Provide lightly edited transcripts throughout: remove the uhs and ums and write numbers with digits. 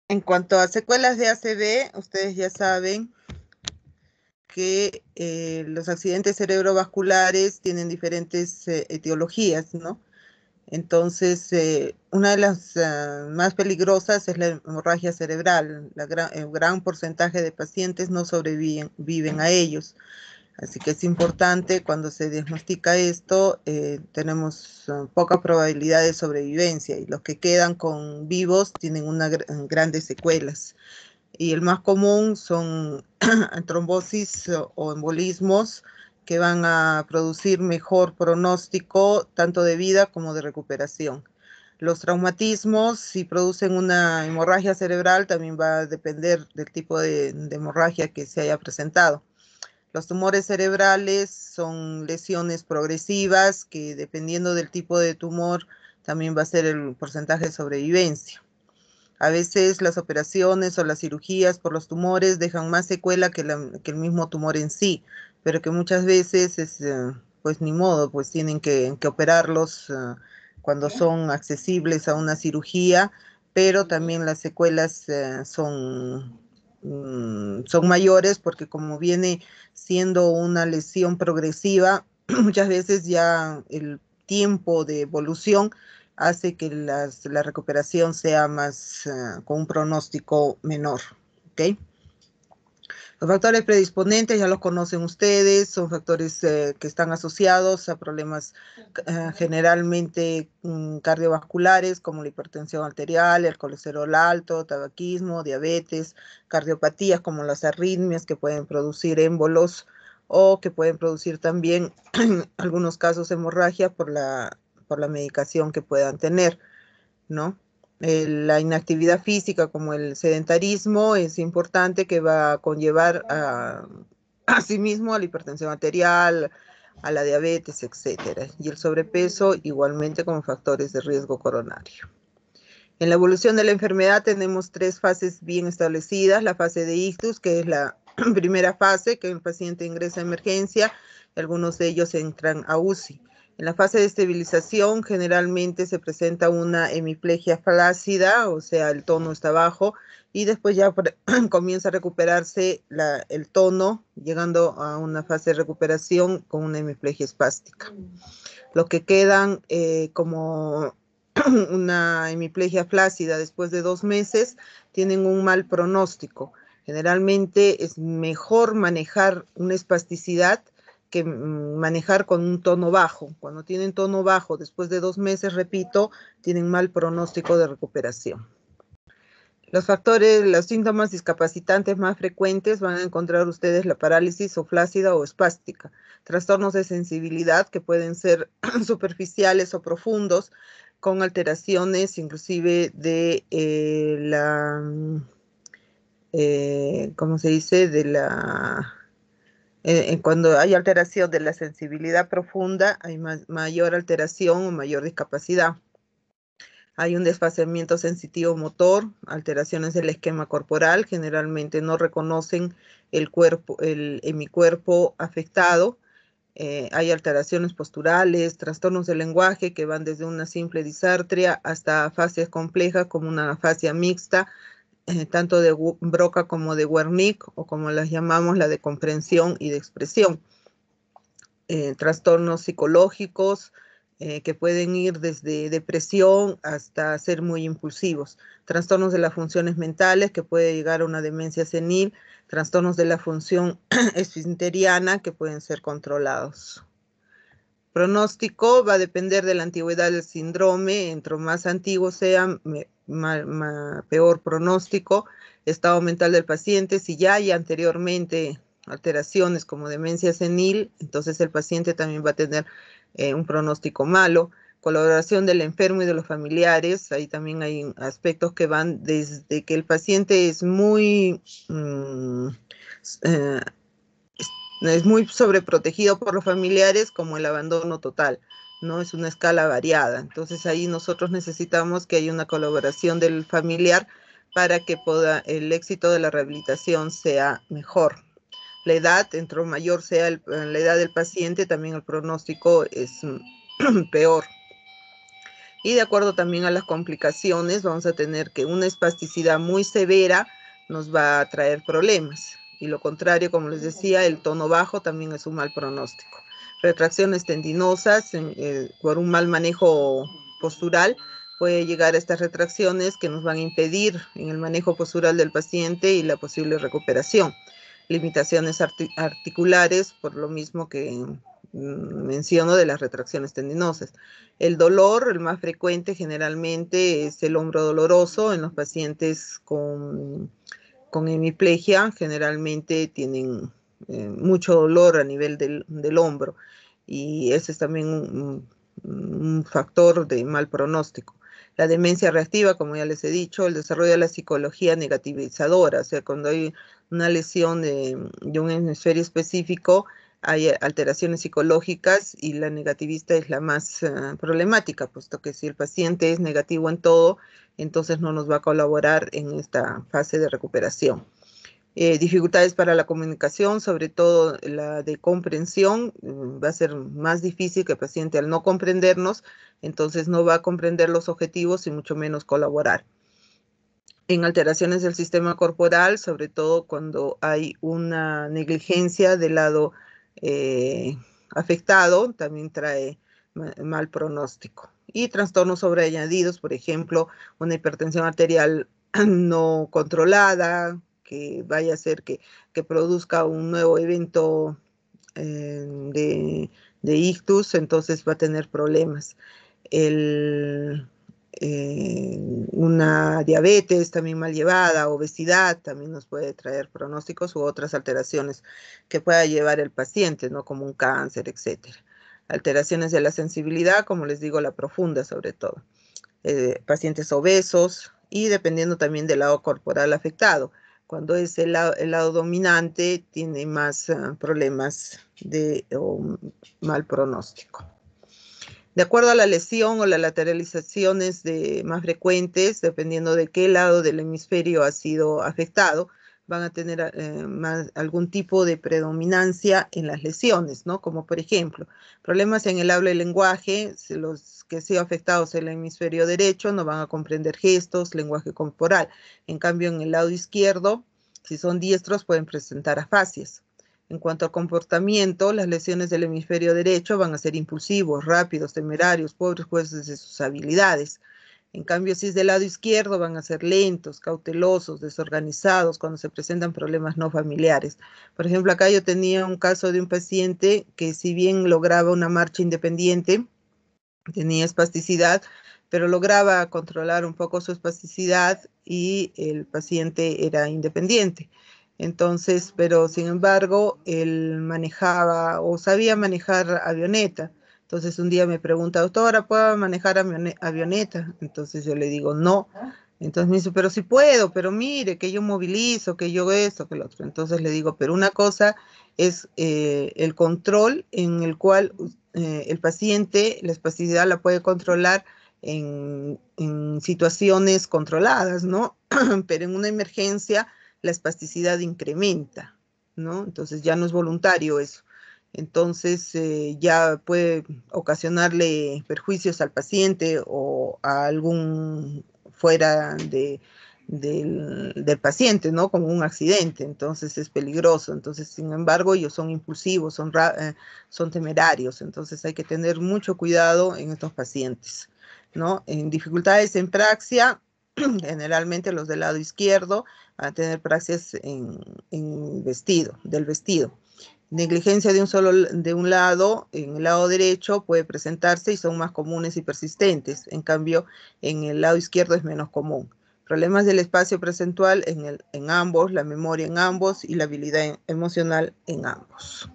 En cuanto a secuelas de ACV, ustedes ya saben que los accidentes cerebrovasculares tienen diferentes etiologías, ¿no? Entonces, una de las más peligrosas es la hemorragia cerebral. El gran porcentaje de pacientes no viven a ellos. Así que es importante cuando se diagnostica esto, tenemos poca probabilidad de sobrevivencia y los que quedan con vivos tienen grandes secuelas. Y el más común son trombosis o embolismos que van a producir mejor pronóstico tanto de vida como de recuperación. Los traumatismos, si producen una hemorragia cerebral, también va a depender del tipo de hemorragia que se haya presentado. Los tumores cerebrales son lesiones progresivas que dependiendo del tipo de tumor también va a ser el porcentaje de sobrevivencia. A veces las operaciones o las cirugías por los tumores dejan más secuela que el mismo tumor en sí, pero que muchas veces pues ni modo, pues tienen que operarlos cuando son accesibles a una cirugía, pero también las secuelas son mayores porque como viene siendo una lesión progresiva, muchas veces ya el tiempo de evolución hace que la recuperación sea más con un pronóstico menor. ¿Okay? Los factores predisponentes ya los conocen ustedes, son factores que están asociados a problemas generalmente cardiovasculares como la hipertensión arterial, el colesterol alto, tabaquismo, diabetes, cardiopatías como las arritmias que pueden producir émbolos o que pueden producir también en algunos casos hemorragia por la medicación que puedan tener, ¿no? La inactividad física como el sedentarismo es importante que va a conllevar a sí mismo a la hipertensión arterial, a la diabetes, etcétera. Y el sobrepeso igualmente como factores de riesgo coronario. En la evolución de la enfermedad tenemos tres fases bien establecidas. La fase de ictus, que es la primera fase, que el paciente ingresa a emergencia, y algunos de ellos entran a UCI. En la fase de estabilización generalmente se presenta una hemiplegia flácida, o sea, el tono está bajo, y después ya comienza a recuperarse el tono, llegando a una fase de recuperación con una hemiplegia espástica. Los que quedan como una hemiplegia flácida después de 2 meses tienen un mal pronóstico. Generalmente es mejor manejar una espasticidad que manejar con un tono bajo. Cuando tienen tono bajo después de 2 meses, repito, tienen mal pronóstico de recuperación. Los síntomas discapacitantes más frecuentes van a encontrar ustedes la parálisis o flácida o espástica, trastornos de sensibilidad que pueden ser superficiales o profundos, con alteraciones inclusive de ¿cómo se dice? Cuando hay alteración de la sensibilidad profunda, hay mayor alteración o mayor discapacidad. Hay un desfasamiento sensitivo motor, alteraciones del esquema corporal, generalmente no reconocen el hemicuerpo afectado. Hay alteraciones posturales, trastornos del lenguaje que van desde una simple disartria hasta fasias complejas como una afasia mixta, tanto de Broca como de Wernicke, o como las llamamos, la de comprensión y de expresión. Trastornos psicológicos que pueden ir desde depresión hasta ser muy impulsivos, trastornos de las funciones mentales que puede llegar a una demencia senil, trastornos de la función esfinteriana que pueden ser controlados. Pronóstico va a depender de la antigüedad del síndrome, entre más antiguo sea, peor pronóstico, estado mental del paciente, si ya hay anteriormente alteraciones como demencia senil, entonces el paciente también va a tener un pronóstico malo. Colaboración del enfermo y de los familiares, ahí también hay aspectos que van desde que el paciente es muy sobreprotegido por los familiares, como el abandono total, ¿no? Es una escala variada. Entonces ahí nosotros necesitamos que haya una colaboración del familiar para que el éxito de la rehabilitación sea mejor. La edad, entre mayor sea la edad del paciente, también el pronóstico es peor. Y de acuerdo también a las complicaciones, vamos a tener que una espasticidad muy severa nos va a traer problemas. Y lo contrario, como les decía, el tono bajo también es un mal pronóstico. Retracciones tendinosas por un mal manejo postural puede llegar a estas retracciones que nos van a impedir en el manejo postural del paciente y la posible recuperación. Limitaciones articulares, por lo mismo que menciono de las retracciones tendinosas. El dolor, el más frecuente generalmente es el hombro doloroso en los pacientes con hemiplegia, generalmente tienen mucho dolor a nivel del hombro y ese es también un factor de mal pronóstico. La demencia reactiva, como ya les he dicho, el desarrollo de la psicología negativizadora, o sea, cuando hay una lesión de un hemisferio específico, hay alteraciones psicológicas y la negativista es la más problemática, puesto que si el paciente es negativo en todo, entonces no nos va a colaborar en esta fase de recuperación. Dificultades para la comunicación, sobre todo la de comprensión, va a ser más difícil que el paciente al no comprendernos, entonces no va a comprender los objetivos y mucho menos colaborar. En alteraciones del sistema corporal, sobre todo cuando hay una negligencia del lado afectado, también trae mal pronóstico. Y trastornos sobreañadidos, por ejemplo, una hipertensión arterial no controlada, que vaya a ser que produzca un nuevo evento de ictus, entonces va a tener problemas. El, una diabetes también mal llevada, obesidad, también nos puede traer pronósticos u otras alteraciones que pueda llevar el paciente, ¿no? Como un cáncer, etcétera. Alteraciones de la sensibilidad, como les digo, la profunda sobre todo. Pacientes obesos y dependiendo también del lado corporal afectado. Cuando es el lado dominante, tiene más problemas de mal pronóstico. De acuerdo a la lesión o las lateralizaciones más frecuentes, dependiendo de qué lado del hemisferio ha sido afectado, van a tener algún tipo de predominancia en las lesiones, ¿no? Como por ejemplo, problemas en el habla y lenguaje, los que sean afectados en el hemisferio derecho no van a comprender gestos, lenguaje corporal. En cambio, en el lado izquierdo, si son diestros, pueden presentar afasias. En cuanto al comportamiento, las lesiones del hemisferio derecho van a ser impulsivos, rápidos, temerarios, pobres jueces de sus habilidades. En cambio, si es del lado izquierdo, van a ser lentos, cautelosos, desorganizados cuando se presentan problemas no familiares. Por ejemplo, acá yo tenía un caso de un paciente que si bien lograba una marcha independiente, tenía espasticidad, pero lograba controlar un poco su espasticidad y el paciente era independiente. Entonces, pero sin embargo, él manejaba o sabía manejar avioneta. Entonces un día me pregunta, doctora, ¿puedo manejar avioneta? Entonces yo le digo, no. Entonces me dice, pero sí puedo, pero mire, que yo movilizo, que yo esto, que lo otro. Entonces le digo, pero una cosa es el control en el cual el paciente, la espasticidad la puede controlar en situaciones controladas, ¿no? Pero en una emergencia la espasticidad incrementa, ¿no? Entonces ya no es voluntario eso. Entonces ya puede ocasionarle perjuicios al paciente o a algún fuera del paciente, ¿no? Como un accidente, entonces es peligroso. Entonces, sin embargo, ellos son impulsivos, son temerarios, entonces hay que tener mucho cuidado en estos pacientes, ¿no? En dificultades en praxia, generalmente los del lado izquierdo van a tener praxias del vestido. Negligencia de un lado, en el lado derecho puede presentarse y son más comunes y persistentes. En cambio, en el lado izquierdo es menos común. Problemas del espacio presentual en ambos, la memoria en ambos y la habilidad emocional en ambos.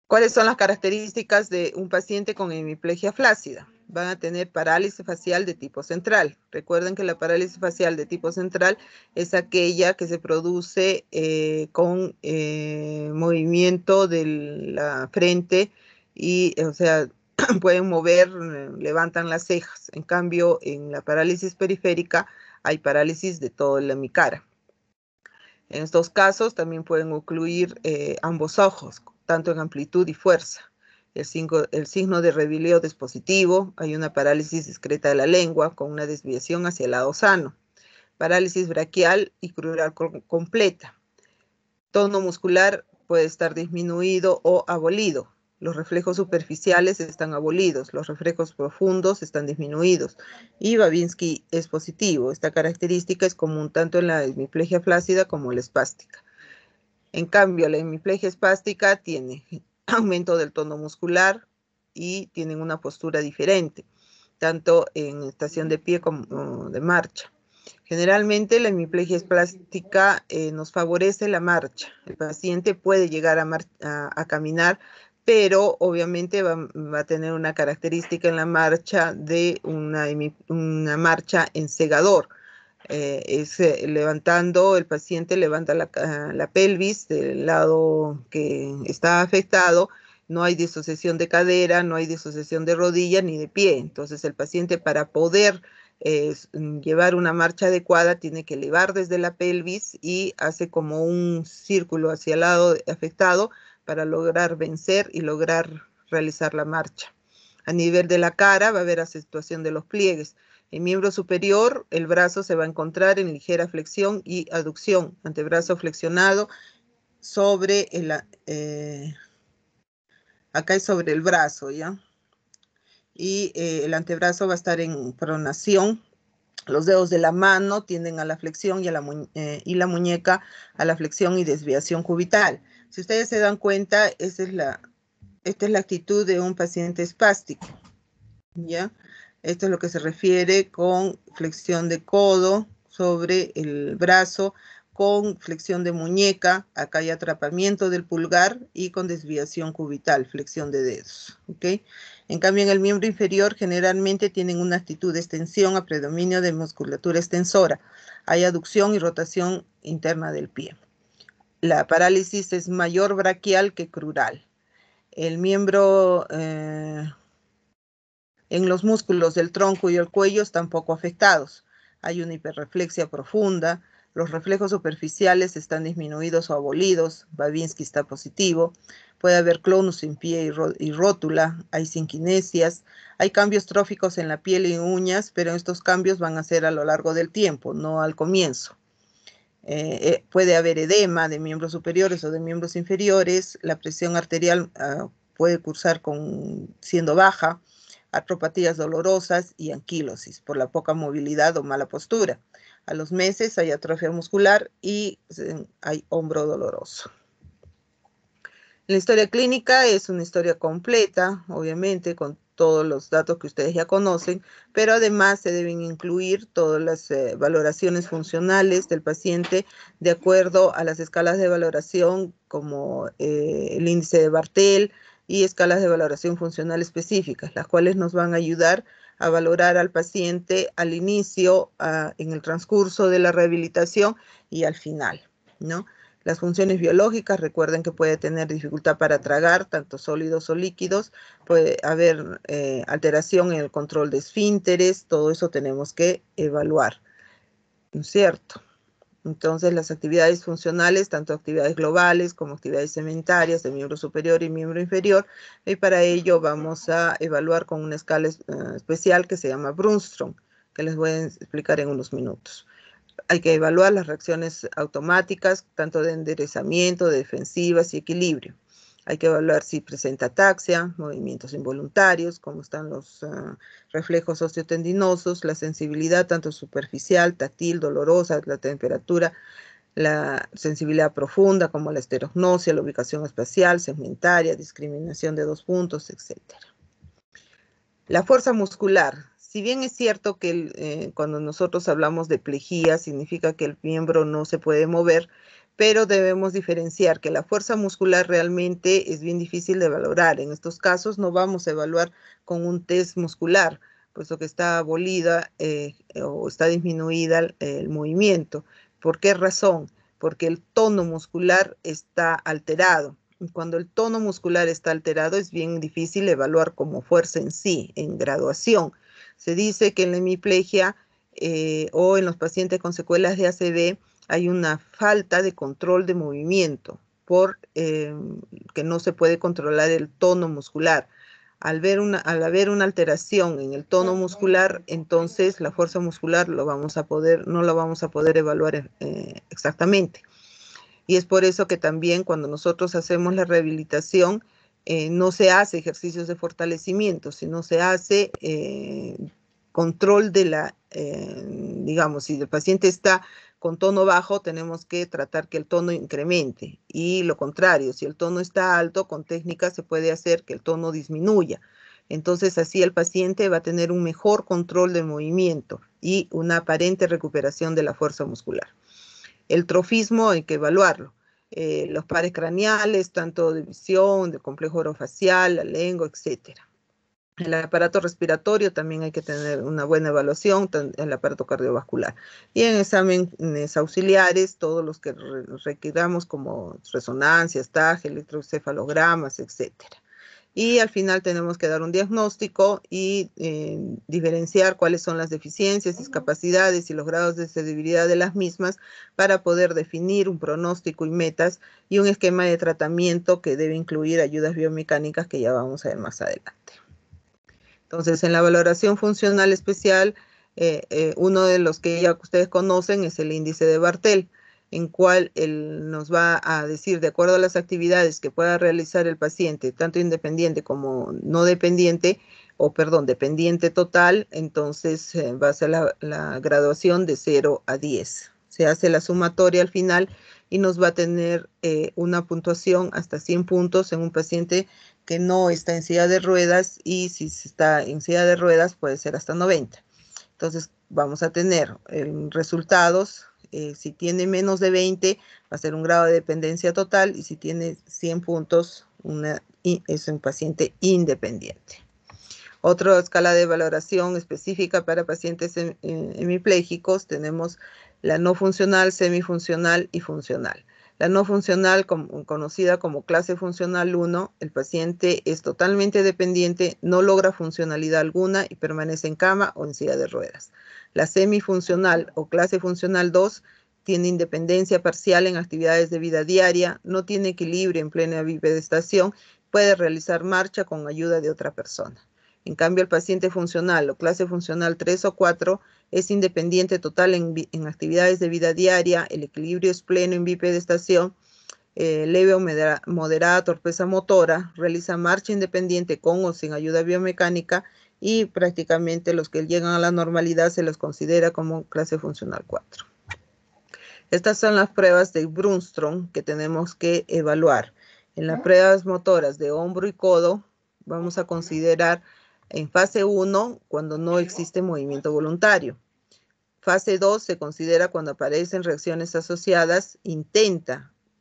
¿Cuáles son las características de un paciente con hemiplegia flácida? Van a tener parálisis facial de tipo central. Recuerden que la parálisis facial de tipo central es aquella que se produce con movimiento de la frente y, o sea, pueden mover, levantan las cejas. En cambio, en la parálisis periférica hay parálisis de toda la hemicara. En estos casos también pueden ocluir ambos ojos, tanto en amplitud y fuerza. El signo de Revilliod es positivo, hay una parálisis discreta de la lengua con una desviación hacia el lado sano, parálisis braquial y crural completa. Tono muscular puede estar disminuido o abolido. Los reflejos superficiales están abolidos, los reflejos profundos están disminuidos. Y Babinski es positivo. Esta característica es común tanto en la hemiplegia flácida como en la espástica. En cambio, la hemiplegia espástica tiene aumento del tono muscular y tienen una postura diferente, tanto en estación de pie como de marcha. Generalmente la hemiplegia espástica nos favorece la marcha. El paciente puede llegar a caminar, pero obviamente va a tener una característica en la marcha de una marcha en segador. Levantando, el paciente levanta la pelvis del lado que está afectado, no hay disociación de cadera, no hay disociación de rodilla ni de pie. Entonces el paciente, para poder llevar una marcha adecuada, tiene que elevar desde la pelvis y hace como un círculo hacia el lado afectado para lograr vencer y lograr realizar la marcha. A nivel de la cara va a haber acentuación de los pliegues. En miembro superior, el brazo se va a encontrar en ligera flexión y aducción, antebrazo flexionado sobre acá es sobre el brazo, ¿ya? Y el antebrazo va a estar en pronación. Los dedos de la mano tienden a la flexión y la muñeca a la flexión y desviación cubital. Si ustedes se dan cuenta, esta es la actitud de un paciente espástico, ¿ya? Esto es lo que se refiere con flexión de codo sobre el brazo, con flexión de muñeca, acá hay atrapamiento del pulgar y con desviación cubital, flexión de dedos, ¿ok? En cambio, en el miembro inferior generalmente tienen una actitud de extensión a predominio de musculatura extensora. Hay aducción y rotación interna del pie. La parálisis es mayor braquial que crural. El miembro en los músculos del tronco y el cuello están poco afectados. Hay una hiperreflexia profunda, los reflejos superficiales están disminuidos o abolidos, Babinski está positivo, puede haber clonus en pie y rótula, hay sinquinesias, hay cambios tróficos en la piel y uñas, pero estos cambios van a ser a lo largo del tiempo, no al comienzo. Puede haber edema de miembros superiores o de miembros inferiores, la presión arterial puede cursar siendo baja, artropatías dolorosas y anquilosis por la poca movilidad o mala postura. A los meses hay atrofia muscular y hay hombro doloroso. La historia clínica es una historia completa, obviamente, con todos los datos que ustedes ya conocen, pero además se deben incluir todas las valoraciones funcionales del paciente de acuerdo a las escalas de valoración como el índice de Bartel y escalas de valoración funcional específicas, las cuales nos van a ayudar a valorar al paciente al inicio, en el transcurso de la rehabilitación y al final, ¿no? Las funciones biológicas, recuerden que puede tener dificultad para tragar, tanto sólidos o líquidos, puede haber alteración en el control de esfínteres, todo eso tenemos que evaluar, ¿no es cierto? Entonces, las actividades funcionales, tanto actividades globales como actividades segmentarias de miembro superior y miembro inferior, y para ello vamos a evaluar con una escala especial que se llama Brunstrom, que les voy a explicar en unos minutos. Hay que evaluar las reacciones automáticas, tanto de enderezamiento, de defensivas y equilibrio. Hay que evaluar si presenta ataxia, movimientos involuntarios, cómo están los reflejos osteotendinosos, la sensibilidad tanto superficial, táctil, dolorosa, la temperatura, la sensibilidad profunda como la esterognosia, la ubicación espacial, segmentaria, discriminación de 2 puntos, etc. La fuerza muscular. Si bien es cierto que cuando nosotros hablamos de plejía, significa que el miembro no se puede mover, pero debemos diferenciar que la fuerza muscular realmente es bien difícil de valorar. En estos casos no vamos a evaluar con un test muscular, puesto que está abolida o está disminuida el movimiento. ¿Por qué razón? Porque el tono muscular está alterado. Cuando el tono muscular está alterado es bien difícil evaluar como fuerza en sí, en graduación. Se dice que en la hemiplegia o en los pacientes con secuelas de ACV hay una falta de control de movimiento. por que no se puede controlar el tono muscular. Al haber una alteración en el tono muscular, entonces la fuerza muscular no la vamos a poder evaluar exactamente. Y es por eso que también cuando nosotros hacemos la rehabilitación, no se hace ejercicios de fortalecimiento, sino se hace control de digamos, si el paciente está con tono bajo, tenemos que tratar que el tono incremente. Y lo contrario, si el tono está alto, con técnicas se puede hacer que el tono disminuya. Entonces, así el paciente va a tener un mejor control del movimiento y una aparente recuperación de la fuerza muscular. El trofismo hay que evaluarlo. Los pares craneales, tanto de visión, de complejo orofacial, la lengua, etcétera. El aparato respiratorio también hay que tener una buena evaluación, el aparato cardiovascular. Y en exámenes auxiliares, todos los que requiramos como resonancias, TAG, electroencefalogramas, etcétera. Y al final tenemos que dar un diagnóstico y diferenciar cuáles son las deficiencias, discapacidades y los grados de severidad de las mismas para poder definir un pronóstico y metas y un esquema de tratamiento que debe incluir ayudas biomecánicas que ya vamos a ver más adelante. Entonces, en la valoración funcional especial, uno de los que ya ustedes conocen es el índice de Bartel, en cual él nos va a decir, de acuerdo a las actividades que pueda realizar el paciente, tanto independiente como no dependiente, dependiente total, entonces va a ser la graduación de 0 a 10. Se hace la sumatoria al final y nos va a tener una puntuación hasta 100 puntos en un paciente que no está en silla de ruedas, y si está en silla de ruedas puede ser hasta 90. Entonces vamos a tener resultados. Si tiene menos de 20 va a ser un grado de dependencia total, y si tiene 100 puntos es un paciente independiente. Otra escala de valoración específica para pacientes hemipléjicos tenemos la no funcional, semifuncional y funcional. La no funcional, conocida como clase funcional 1, el paciente es totalmente dependiente, no logra funcionalidad alguna y permanece en cama o en silla de ruedas. La semifuncional o clase funcional 2 tiene independencia parcial en actividades de vida diaria, no tiene equilibrio en plena bipedestación, puede realizar marcha con ayuda de otra persona. En cambio, el paciente funcional o clase funcional 3 o 4 es independiente total en actividades de vida diaria, el equilibrio es pleno en bipedestación, leve o moderada torpeza motora, realiza marcha independiente con o sin ayuda biomecánica, y prácticamente los que llegan a la normalidad se los considera como clase funcional 4. Estas son las pruebas de Brunstrom que tenemos que evaluar. En las pruebas motoras de hombro y codo vamos a considerar en fase 1 cuando no existe movimiento voluntario. Fase 2 se considera cuando aparecen reacciones asociadas,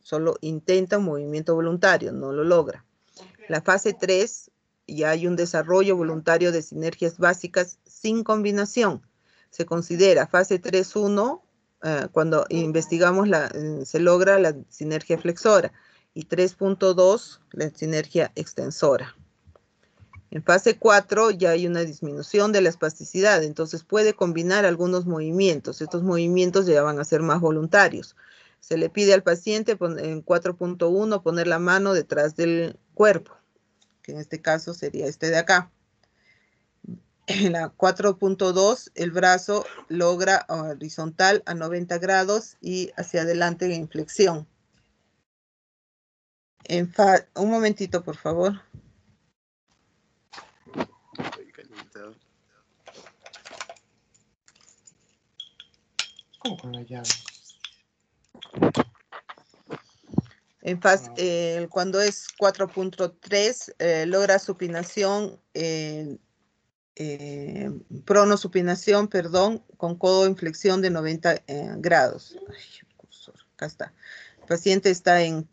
solo intenta un movimiento voluntario, no lo logra. La fase 3 ya hay un desarrollo voluntario de sinergias básicas sin combinación. Se considera fase 3.1 cuando investigamos se logra la sinergia flexora, y 3.2 la sinergia extensora. En fase 4 ya hay una disminución de la espasticidad, entonces puede combinar algunos movimientos. Estos movimientos ya van a ser más voluntarios. Se le pide al paciente en 4.1 poner la mano detrás del cuerpo, que en este caso sería este de acá. En la 4.2 el brazo logra horizontal a 90 grados y hacia adelante en flexión. Un momentito, por favor. ¿Cómo con la llave? En fase, cuando es 4.3 logra supinación, pronosupinación, perdón, con codo en flexión de 90 grados. Ay, cursor, acá está. El paciente está en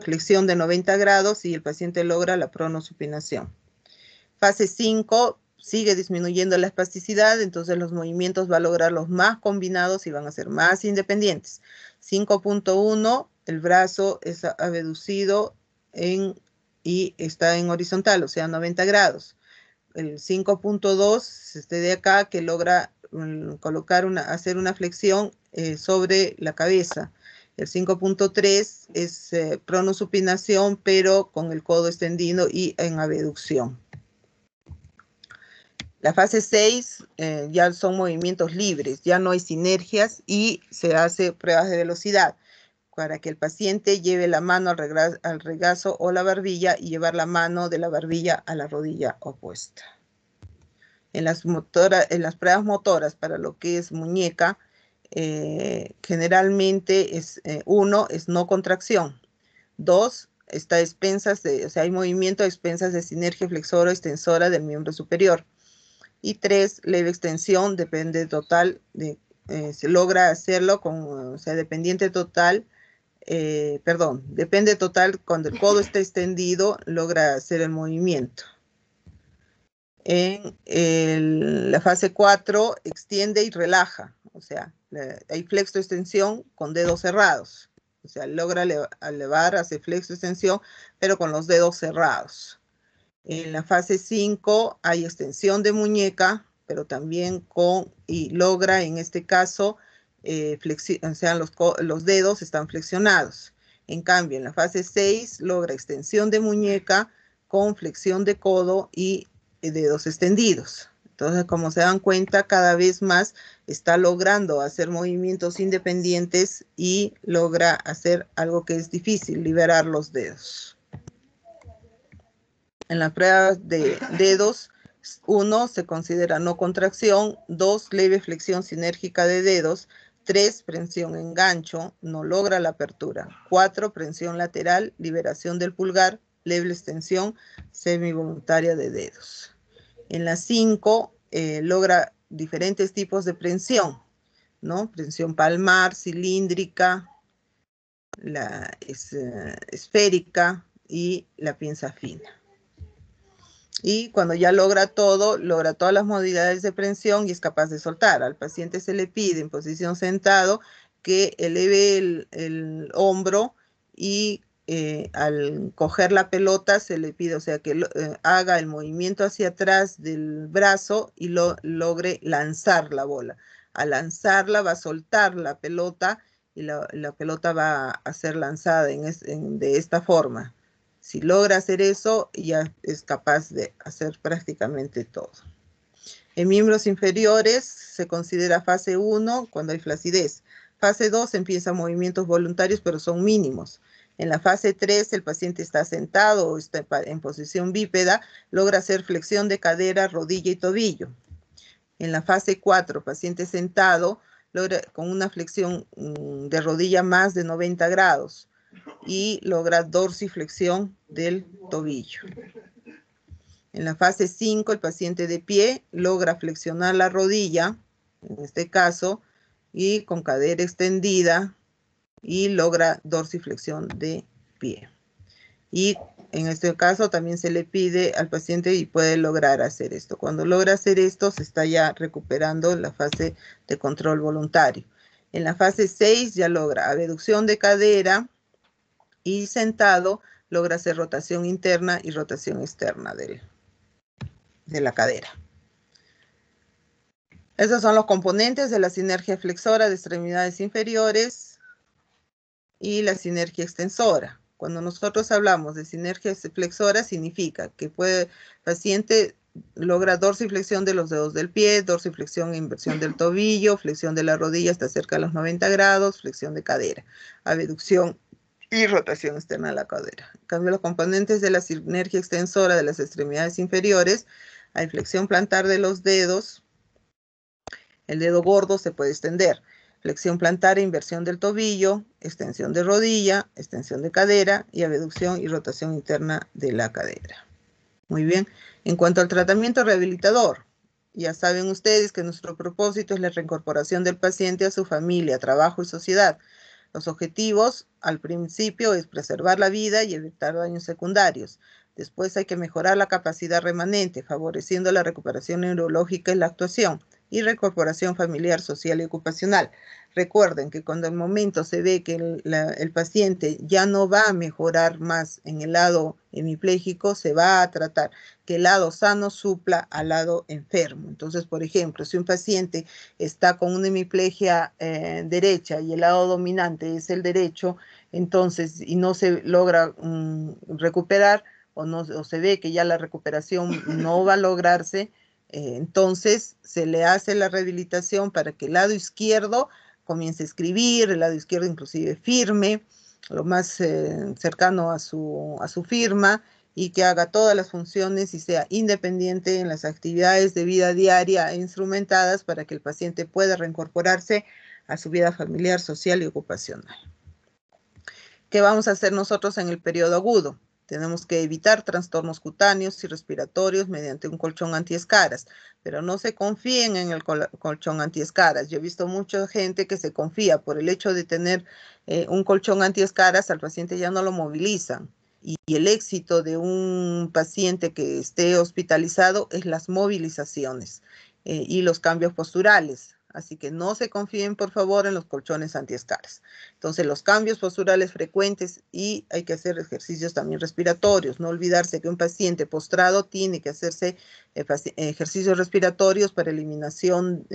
flexión de 90 grados y el paciente logra la pronosupinación. Fase 5 sigue disminuyendo la espasticidad, entonces los movimientos va a lograr los más combinados y van a ser más independientes. 5.1, el brazo es abducido y está en horizontal, o sea, 90 grados. El 5.2, este de acá, que logra hacer una flexión sobre la cabeza. El 5.3 es pronosupinación, pero con el codo extendido y en abducción. La fase 6 ya son movimientos libres, ya no hay sinergias y se hace pruebas de velocidad para que el paciente lleve la mano al regazo o la barbilla y llevar la mano de la barbilla a la rodilla opuesta. En las pruebas motoras para lo que es muñeca, generalmente es 1 es no contracción, 2 está a expensas o sea, hay movimiento a expensas de sinergia flexora o extensora del miembro superior. Y 3, leve extensión, depende total, se logra hacerlo con, o sea, dependiente total, depende total, cuando el codo está extendido, logra hacer el movimiento. En la fase 4, extiende y relaja, o sea, hay flexo-extensión con dedos cerrados, o sea, logra elevar, hace flexo-extensión, pero con los dedos cerrados. En la fase 5 hay extensión de muñeca, pero también y logra en este caso, o sea, los dedos están flexionados. En cambio, en la fase 6 logra extensión de muñeca con flexión de codo y dedos extendidos. Entonces, como se dan cuenta, cada vez más está logrando hacer movimientos independientes y logra hacer algo que es difícil, liberar los dedos. En las pruebas de dedos, 1 se considera no contracción, 2 leve flexión sinérgica de dedos, 3 prensión en gancho, no logra la apertura, 4 prensión lateral, liberación del pulgar, leve extensión semivoluntaria de dedos. En la 5 logra diferentes tipos de prensión, ¿no? Prensión palmar, cilíndrica, la esférica y la pinza fina. Y cuando ya logra todo, logra todas las modalidades de prensión y es capaz de soltar. Al paciente se le pide en posición sentado que eleve el hombro y al coger la pelota se le pide, o sea, que haga el movimiento hacia atrás del brazo y logre lanzar la bola. Al lanzarla va a soltar la pelota y la pelota va a ser lanzada de esta forma. Si logra hacer eso, ya es capaz de hacer prácticamente todo. En miembros inferiores se considera fase 1 cuando hay flacidez. Fase 2 empiezan movimientos voluntarios, pero son mínimos. En la fase 3 el paciente está sentado o está en posición bípeda, logra hacer flexión de cadera, rodilla y tobillo. En la fase 4, paciente sentado, logra con una flexión de rodilla más de 90 grados. Y logra dorsiflexión del tobillo. En la fase 5, el paciente de pie logra flexionar la rodilla, en este caso, y con cadera extendida, y logra dorsiflexión de pie. Y en este caso también se le pide al paciente y puede lograr hacer esto. Cuando logra hacer esto, se está ya recuperando la fase de control voluntario. En la fase 6 ya logra abducción de cadera, y sentado logra hacer rotación interna y rotación externa de la cadera. Esos son los componentes de la sinergia flexora de extremidades inferiores y la sinergia extensora. Cuando nosotros hablamos de sinergia flexora, significa que el paciente logra dorsiflexión de los dedos del pie, dorsiflexión e inversión del tobillo, flexión de la rodilla hasta cerca de los 90 grados, flexión de cadera, abducción y rotación externa de la cadera. En cambio, los componentes de la sinergia extensora de las extremidades inferiores, hay flexión plantar de los dedos, el dedo gordo se puede extender, flexión plantar e inversión del tobillo, extensión de rodilla, extensión de cadera y abducción y rotación interna de la cadera. Muy bien. En cuanto al tratamiento rehabilitador, ya saben ustedes que nuestro propósito es la reincorporación del paciente a su familia, trabajo y sociedad. Los objetivos al principio es preservar la vida y evitar daños secundarios. Después hay que mejorar la capacidad remanente, favoreciendo la recuperación neurológica y la actuación. y reincorporación familiar, social y ocupacional. Recuerden que cuando el momento se ve que el paciente ya no va a mejorar más en el lado hemipléjico, se va a tratar que el lado sano supla al lado enfermo. Entonces, por ejemplo, si un paciente está con una hemiplegia derecha y el lado dominante es el derecho, entonces, y no se logra recuperar, o se ve que ya la recuperación no va a lograrse, entonces se le hace la rehabilitación para que el lado izquierdo comience a escribir, el lado izquierdo inclusive firme, lo más cercano a su firma, y que haga todas las funciones y sea independiente en las actividades de vida diaria e instrumentadas para que el paciente pueda reincorporarse a su vida familiar, social y ocupacional. ¿Qué vamos a hacer nosotros en el periodo agudo? Tenemos que evitar trastornos cutáneos y respiratorios mediante un colchón antiescaras, pero no se confíen en el colchón antiescaras. Yo he visto mucha gente que se confía por el hecho de tener un colchón antiescaras, al paciente ya no lo movilizan. Y el éxito de un paciente que esté hospitalizado es las movilizaciones y los cambios posturales. Así que no se confíen, por favor, en los colchones antiescaras. Entonces, los cambios posturales frecuentes, y hay que hacer ejercicios también respiratorios. No olvidarse que un paciente postrado tiene que hacerse ejercicios respiratorios para eliminación,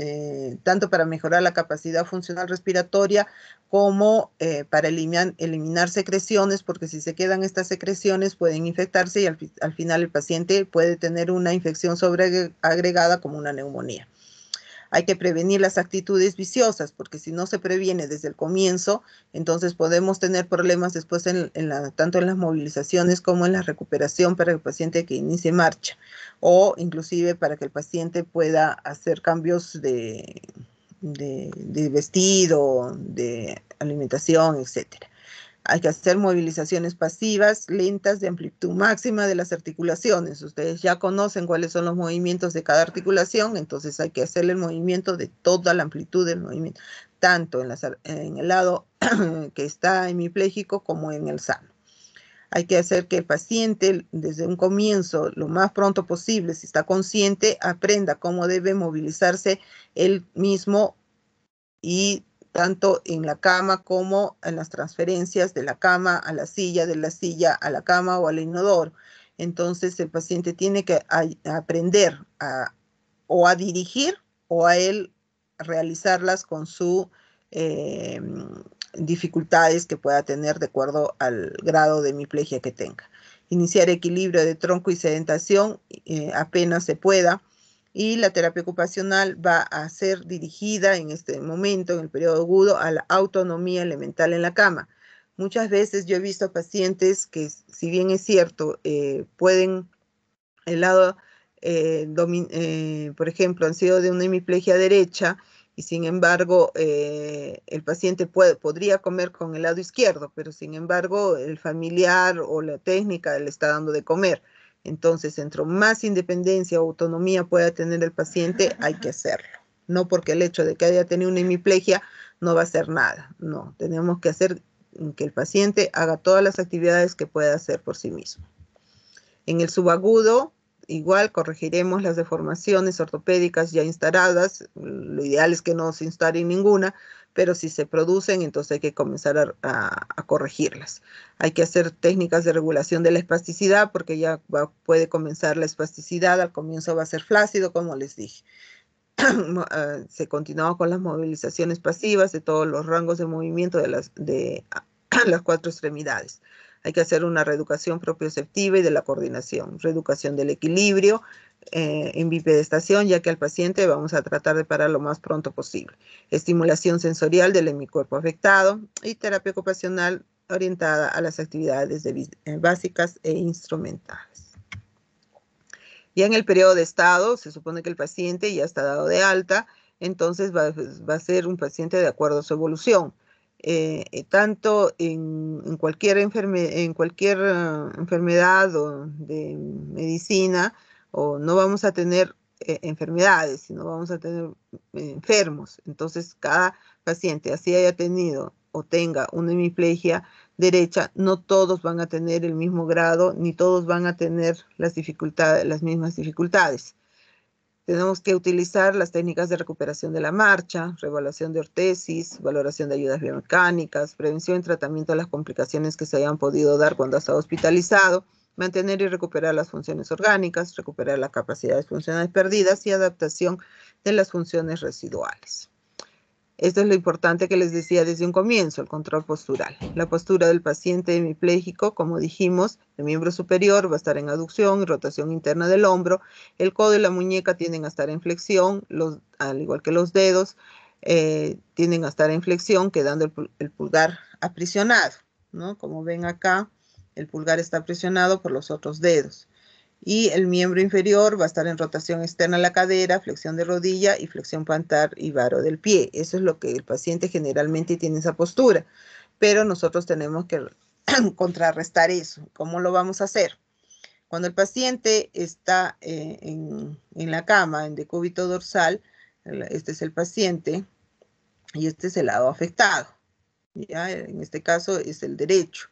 tanto para mejorar la capacidad funcional respiratoria como para eliminar secreciones, porque si se quedan estas secreciones pueden infectarse y al final el paciente puede tener una infección sobreagregada como una neumonía. Hay que prevenir las actitudes viciosas, porque si no se previene desde el comienzo, entonces podemos tener problemas después tanto en las movilizaciones como en la recuperación para el paciente que inicie marcha, o inclusive para que el paciente pueda hacer cambios de vestido, de alimentación, etcétera. Hay que hacer movilizaciones pasivas, lentas, de amplitud máxima de las articulaciones. Ustedes ya conocen cuáles son los movimientos de cada articulación, entonces hay que hacerle el movimiento de toda la amplitud del movimiento, tanto en el lado que está hemipléjico como en el sano. Hay que hacer que el paciente, desde un comienzo, lo más pronto posible, si está consciente, aprenda cómo debe movilizarse él mismo, y tanto en la cama como en las transferencias de la cama a la silla, de la silla a la cama o al inodoro. Entonces el paciente tiene que aprender o a dirigir o a él realizarlas con sus dificultades que pueda tener de acuerdo al grado de hemiplegia que tenga. Iniciar equilibrio de tronco y sedentación apenas se pueda. Y la terapia ocupacional va a ser dirigida en este momento, en el periodo agudo, a la autonomía elemental en la cama. Muchas veces yo he visto pacientes que, si bien es cierto, pueden, el lado, por ejemplo, han sido de una hemiplegia derecha, y sin embargo el paciente podría comer con el lado izquierdo, pero sin embargo el familiar o la técnica le está dando de comer. Entonces, entre más independencia o autonomía pueda tener el paciente, hay que hacerlo. No porque el hecho de que haya tenido una hemiplegia no va a hacer nada. No, tenemos que hacer que el paciente haga todas las actividades que pueda hacer por sí mismo. En el subagudo, igual corregiremos las deformaciones ortopédicas ya instaladas. Lo ideal es que no se instalen ninguna, pero si se producen, entonces hay que comenzar a corregirlas. Hay que hacer técnicas de regulación de la espasticidad, porque ya puede comenzar la espasticidad. Al comienzo va a ser flácido, como les dije. Se continúa con las movilizaciones pasivas de todos los rangos de movimiento de las 4 extremidades. Hay que hacer una reeducación propioceptiva y de la coordinación, reeducación del equilibrio en bipedestación, ya que al paciente vamos a tratar de parar lo más pronto posible. Estimulación sensorial del hemicuerpo afectado y terapia ocupacional orientada a las actividades básicas e instrumentales. Ya en el periodo de estado, se supone que el paciente ya está dado de alta, entonces va a ser un paciente de acuerdo a su evolución. Tanto en cualquier enfermedad o de medicina, o no vamos a tener enfermedades, sino vamos a tener enfermos. Entonces, cada paciente, así haya tenido o tenga una hemiplegia derecha, no todos van a tener el mismo grado, ni todos van a tener las mismas dificultades. Tenemos que utilizar las técnicas de recuperación de la marcha, reevaluación de ortesis, valoración de ayudas biomecánicas, prevención y tratamiento de las complicaciones que se hayan podido dar cuando ha estado hospitalizado, mantener y recuperar las funciones orgánicas, recuperar las capacidades funcionales perdidas y adaptación de las funciones residuales. Esto es lo importante que les decía desde un comienzo, el control postural. La postura del paciente hemipléjico, como dijimos, el miembro superior va a estar en aducción y rotación interna del hombro. El codo y la muñeca tienden a estar en flexión, al igual que los dedos, tienden a estar en flexión, quedando el pulgar aprisionado, ¿no? Como ven acá, el pulgar está aprisionado por los otros dedos. Y el miembro inferior va a estar en rotación externa a la cadera, flexión de rodilla y flexión plantar y varo del pie. Eso es lo que el paciente generalmente tiene esa postura, pero nosotros tenemos que contrarrestar eso. ¿Cómo lo vamos a hacer? Cuando el paciente está en la cama, en decúbito dorsal, este es el paciente y este es el lado afectado. ¿Ya? En este caso es el derecho.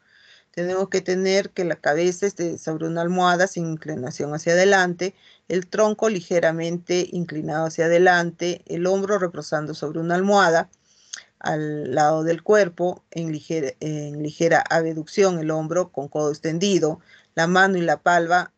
Tenemos que tener que la cabeza esté sobre una almohada sin inclinación hacia adelante, el tronco ligeramente inclinado hacia adelante, el hombro reposando sobre una almohada al lado del cuerpo, en ligera abducción el hombro con codo extendido, la mano y la palma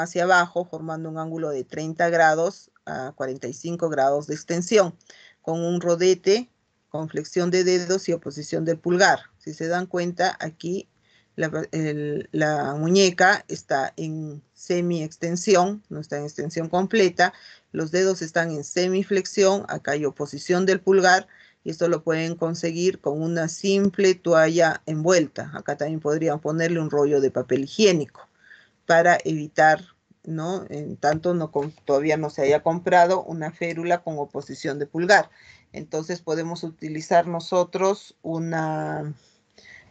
hacia abajo, formando un ángulo de 30 grados a 45 grados de extensión, con un rodete con flexión de dedos y oposición del pulgar. Si se dan cuenta, aquí la muñeca está en semi-extensión, no está en extensión completa, los dedos están en semiflexión, acá hay oposición del pulgar, y esto lo pueden conseguir con una simple toalla envuelta. Acá también podrían ponerle un rollo de papel higiénico para evitar, ¿no? En tanto todavía no se haya comprado una férula con oposición de pulgar. Entonces podemos utilizar nosotros una,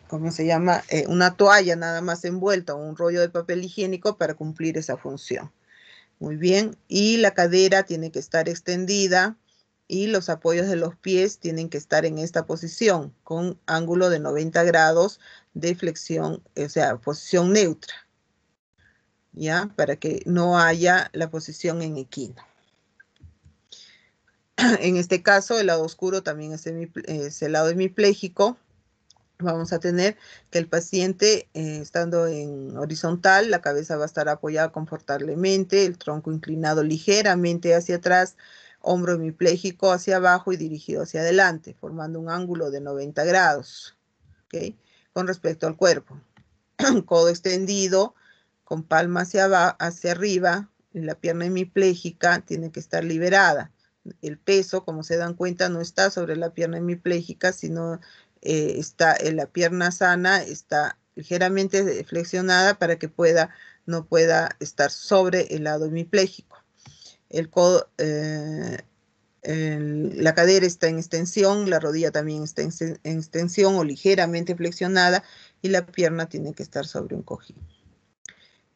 ¿cómo se llama? Una toalla nada más envuelta o un rollo de papel higiénico para cumplir esa función. Muy bien, y la cadera tiene que estar extendida y los apoyos de los pies tienen que estar en esta posición con ángulo de 90 grados de flexión, o sea, posición neutra, ¿ya? Para que no haya la posición en equino. En este caso, el lado oscuro también es el lado hemipléjico. Vamos a tener que el paciente, estando en horizontal, la cabeza va a estar apoyada confortablemente, el tronco inclinado ligeramente hacia atrás, hombro hemipléjico hacia abajo y dirigido hacia adelante, formando un ángulo de 90 grados, ¿ok? Con respecto al cuerpo. Codo extendido, con palma hacia arriba, la pierna hemipléjica tiene que estar liberada. El peso, como se dan cuenta, no está sobre la pierna hemipléjica, sino la pierna sana está ligeramente flexionada para que no pueda estar sobre el lado hemipléjico. La cadera está en extensión, la rodilla también está en extensión o ligeramente flexionada y la pierna tiene que estar sobre un cojín.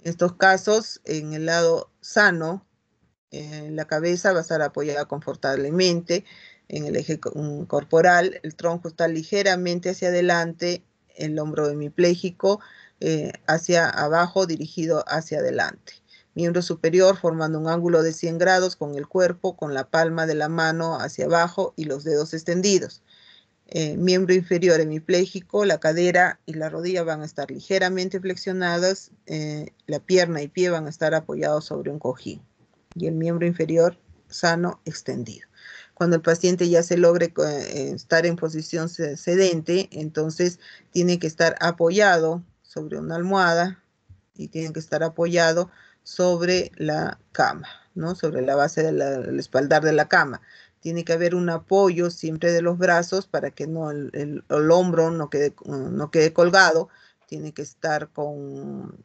En estos casos, en el lado sano, la cabeza va a estar apoyada confortablemente en el eje corporal, el tronco está ligeramente hacia adelante, el hombro hemipléjico hacia abajo dirigido hacia adelante. Miembro superior formando un ángulo de 100 grados con el cuerpo, con la palma de la mano hacia abajo y los dedos extendidos. Miembro inferior hemipléjico, la cadera y la rodilla van a estar ligeramente flexionadas, la pierna y pie van a estar apoyados sobre un cojín y el miembro inferior sano extendido. Cuando el paciente ya se logre estar en posición sedente, entonces tiene que estar apoyado sobre una almohada y tiene que estar apoyado sobre la cama, ¿no? Sobre la base del espaldar de la cama. Tiene que haber un apoyo siempre de los brazos para que el hombro no quede colgado. Tiene que estar con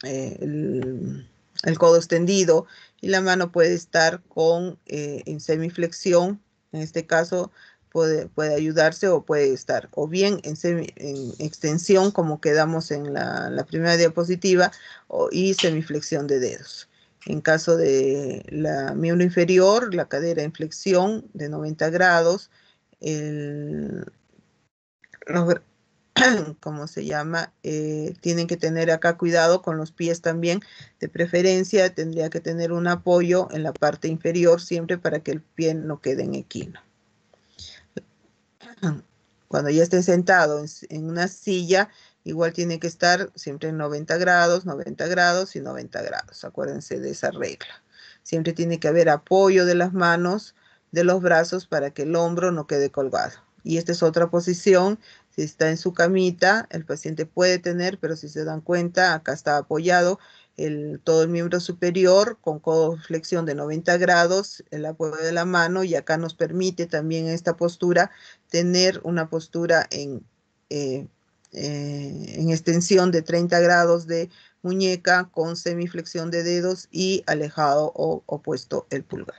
el codo extendido y la mano puede estar en semiflexión. En este caso puede ayudarse o puede estar o bien en extensión como quedamos en la primera diapositiva y semiflexión de dedos. En caso de la miembro inferior, la cadera en flexión de 90 grados, los ¿cómo se llama? Tienen que tener acá cuidado con los pies también. De preferencia, tendría que tener un apoyo en la parte inferior siempre para que el pie no quede en equino. Cuando ya esté sentado en una silla, igual tiene que estar siempre en 90 grados, 90 grados y 90 grados. Acuérdense de esa regla. Siempre tiene que haber apoyo de las manos, de los brazos, para que el hombro no quede colgado. Y esta es otra posición. Si está en su camita, el paciente puede tener, pero si se dan cuenta, acá está apoyado todo el miembro superior con codo flexión de 90 grados, el apoyo de la mano, y acá nos permite también esta postura tener una postura en extensión de 30 grados de muñeca con semiflexión de dedos y alejado o opuesto el pulgar.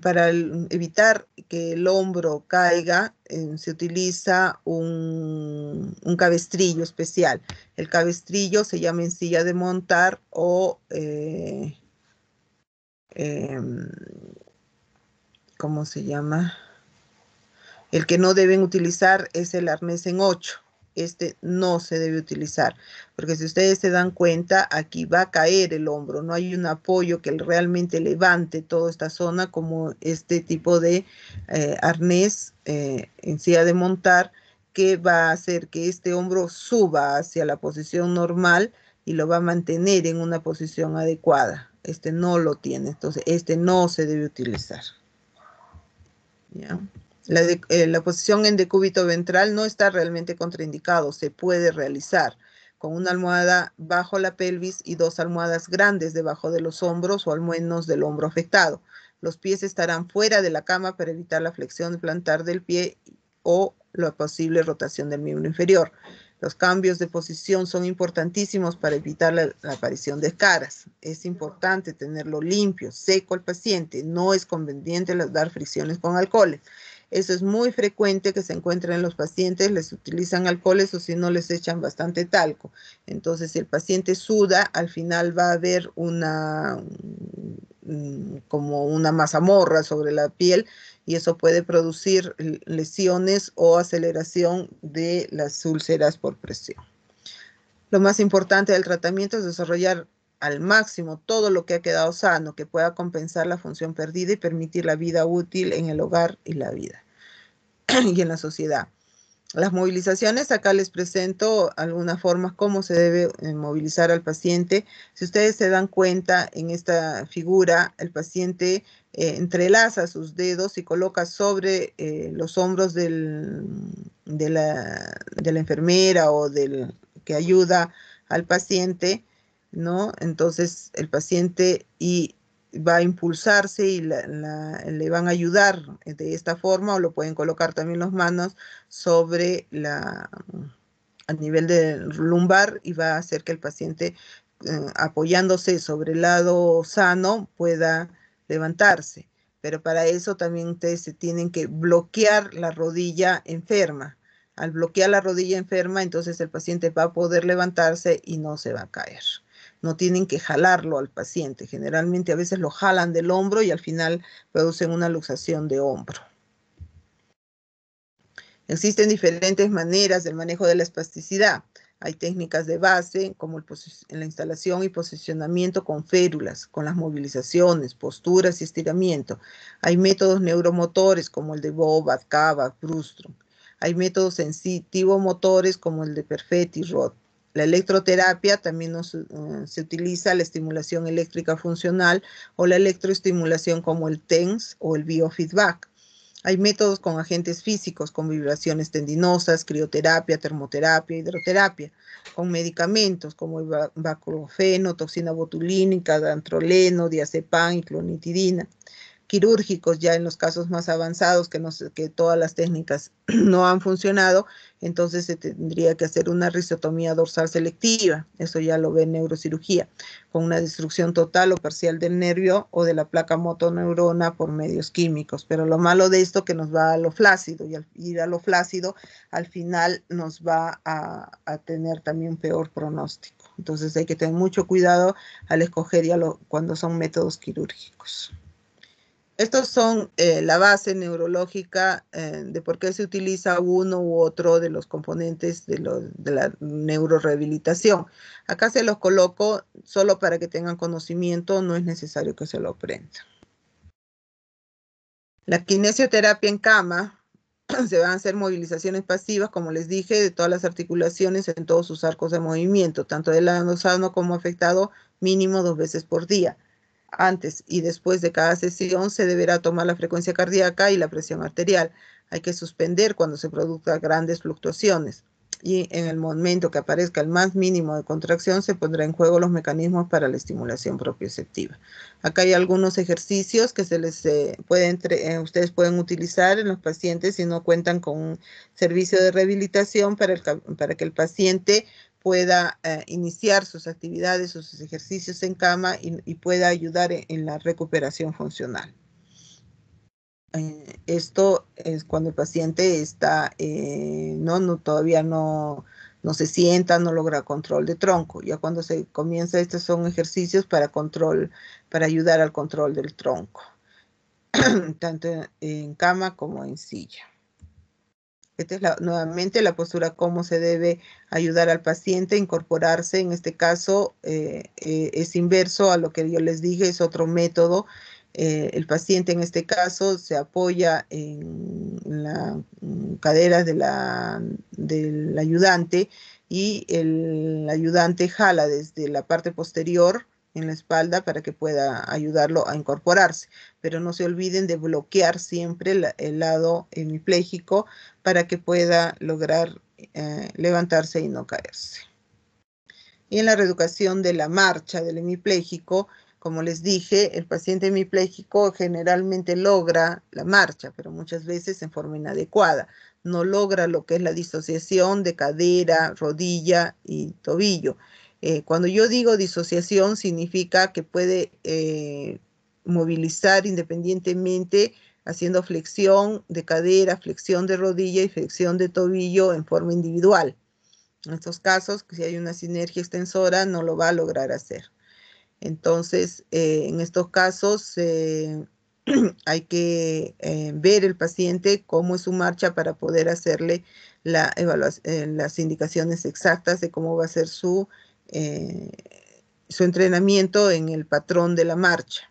Para evitar que el hombro caiga, se utiliza un cabestrillo especial. El cabestrillo se llama en silla de montar o ¿cómo se llama? El que no deben utilizar es el arnés en 8. Este no se debe utilizar, porque si ustedes se dan cuenta, aquí va a caer el hombro, no hay un apoyo que realmente levante toda esta zona como este tipo de arnés en silla de montar, que va a hacer que este hombro suba hacia la posición normal y lo va a mantener en una posición adecuada. Este no lo tiene, entonces este no se debe utilizar. ¿Ya? La posición en decúbito ventral no está realmente contraindicado, se puede realizar con una almohada bajo la pelvis y 2 almohadas grandes debajo de los hombros o al menos del hombro afectado. Los pies estarán fuera de la cama para evitar la flexión plantar del pie o la posible rotación del miembro inferior. Los cambios de posición son importantísimos para evitar la aparición de escaras. Es importante tenerlo limpio, seco al paciente. No es conveniente dar fricciones con alcoholes. Eso es muy frecuente que se encuentra en los pacientes, les utilizan alcoholes o si no les echan bastante talco. Entonces, si el paciente suda, al final va a haber como una mazamorra sobre la piel y eso puede producir lesiones o aceleración de las úlceras por presión. Lo más importante del tratamiento es desarrollar al máximo todo lo que ha quedado sano, que pueda compensar la función perdida y permitir la vida útil en el hogar y la vida y en la sociedad. Las movilizaciones, acá les presento algunas formas cómo se debe movilizar al paciente. Si ustedes se dan cuenta en esta figura, el paciente entrelaza sus dedos y coloca sobre los hombros de la enfermera o del que ayuda al paciente, ¿no? Entonces el paciente va a impulsarse y le van a ayudar de esta forma, o lo pueden colocar también las manos sobre a nivel del lumbar y va a hacer que el paciente, apoyándose sobre el lado sano, pueda levantarse. Pero para eso también ustedes se tienen que bloquear la rodilla enferma. Al bloquear la rodilla enferma, entonces el paciente va a poder levantarse y no se va a caer. No tienen que jalarlo al paciente. Generalmente a veces lo jalan del hombro y al final producen una luxación de hombro. Existen diferentes maneras del manejo de la espasticidad. Hay técnicas de base, como en la instalación y posicionamiento con férulas, con las movilizaciones, posturas y estiramiento. Hay métodos neuromotores, como el de Bobat, Kavak, Brustrom. Hay métodos sensitivo-motores, como el de Perfetti y Roth. La electroterapia también se utiliza la estimulación eléctrica funcional o la electroestimulación como el TENS o el biofeedback. Hay métodos con agentes físicos, con vibraciones tendinosas, crioterapia, termoterapia, hidroterapia, con medicamentos como el baclofeno, toxina botulínica, dantroleno, diazepam y clonitidina. Quirúrgicos, ya en los casos más avanzados que todas las técnicas no han funcionado, entonces se tendría que hacer una rizotomía dorsal selectiva, eso ya lo ve en neurocirugía, con una destrucción total o parcial del nervio o de la placa motoneurona por medios químicos. Pero lo malo de esto que nos va a lo flácido, y al ir a lo flácido, al final nos va a tener también peor pronóstico. Entonces hay que tener mucho cuidado al escoger cuando son métodos quirúrgicos. Estos son la base neurológica de por qué se utiliza uno u otro de los componentes de la neurorehabilitación. Acá se los coloco solo para que tengan conocimiento, no es necesario que se lo aprendan. La kinesioterapia en cama, se van a hacer movilizaciones pasivas, como les dije, de todas las articulaciones en todos sus arcos de movimiento, tanto del lado sano como afectado, mínimo 2 veces por día. Antes y después de cada sesión se deberá tomar la frecuencia cardíaca y la presión arterial. Hay que suspender cuando se produzcan grandes fluctuaciones. Y en el momento que aparezca el más mínimo de contracción, se pondrá en juego los mecanismos para la estimulación propioceptiva. Acá hay algunos ejercicios que ustedes pueden utilizar en los pacientes si no cuentan con un servicio de rehabilitación para que el paciente pueda iniciar sus actividades o sus ejercicios en cama y pueda ayudar en la recuperación funcional. Esto es cuando el paciente está, todavía no se sienta, no logra control de tronco. Ya cuando se comienza, estos son ejercicios para ayudar al control del tronco, tanto en cama como en silla. Esta es nuevamente la postura, cómo se debe ayudar al paciente a incorporarse. En este caso es inverso a lo que yo les dije, es otro método. El paciente en este caso se apoya en las caderas del ayudante y el ayudante jala desde la parte posterior en la espalda para que pueda ayudarlo a incorporarse. Pero no se olviden de bloquear siempre el lado hemipléjico para que pueda lograr levantarse y no caerse. Y en la reeducación de la marcha del hemipléjico, como les dije, el paciente hemipléjico generalmente logra la marcha, pero muchas veces en forma inadecuada. No logra lo que es la disociación de cadera, rodilla y tobillo. Cuando yo digo disociación, significa que puede movilizar independientemente haciendo flexión de cadera, flexión de rodilla y flexión de tobillo en forma individual. En estos casos, si hay una sinergia extensora, no lo va a lograr hacer. Entonces, en estos casos, hay que ver el paciente cómo es su marcha para poder hacerle las indicaciones exactas de cómo va a ser su entrenamiento en el patrón de la marcha.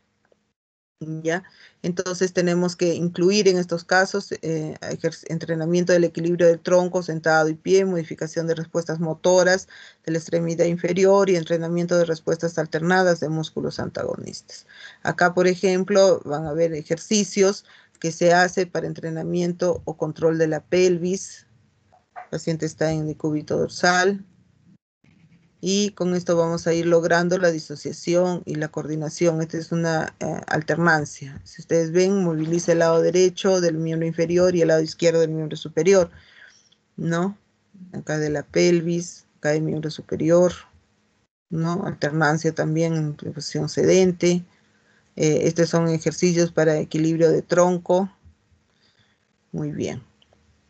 ¿Ya? Entonces tenemos que incluir en estos casos entrenamiento del equilibrio del tronco, sentado y pie, modificación de respuestas motoras de la extremidad inferior y entrenamiento de respuestas alternadas de músculos antagonistas. Acá, por ejemplo, van a ver ejercicios que se hace para entrenamiento o control de la pelvis. El paciente está en decúbito dorsal. Y con esto vamos a ir logrando la disociación y la coordinación. Esta es una alternancia. Si ustedes ven, moviliza el lado derecho del miembro inferior y el lado izquierdo del miembro superior, ¿no? Acá de la pelvis, acá del miembro superior, ¿no? Alternancia también en posición sedente. Estos son ejercicios para equilibrio de tronco. Muy bien.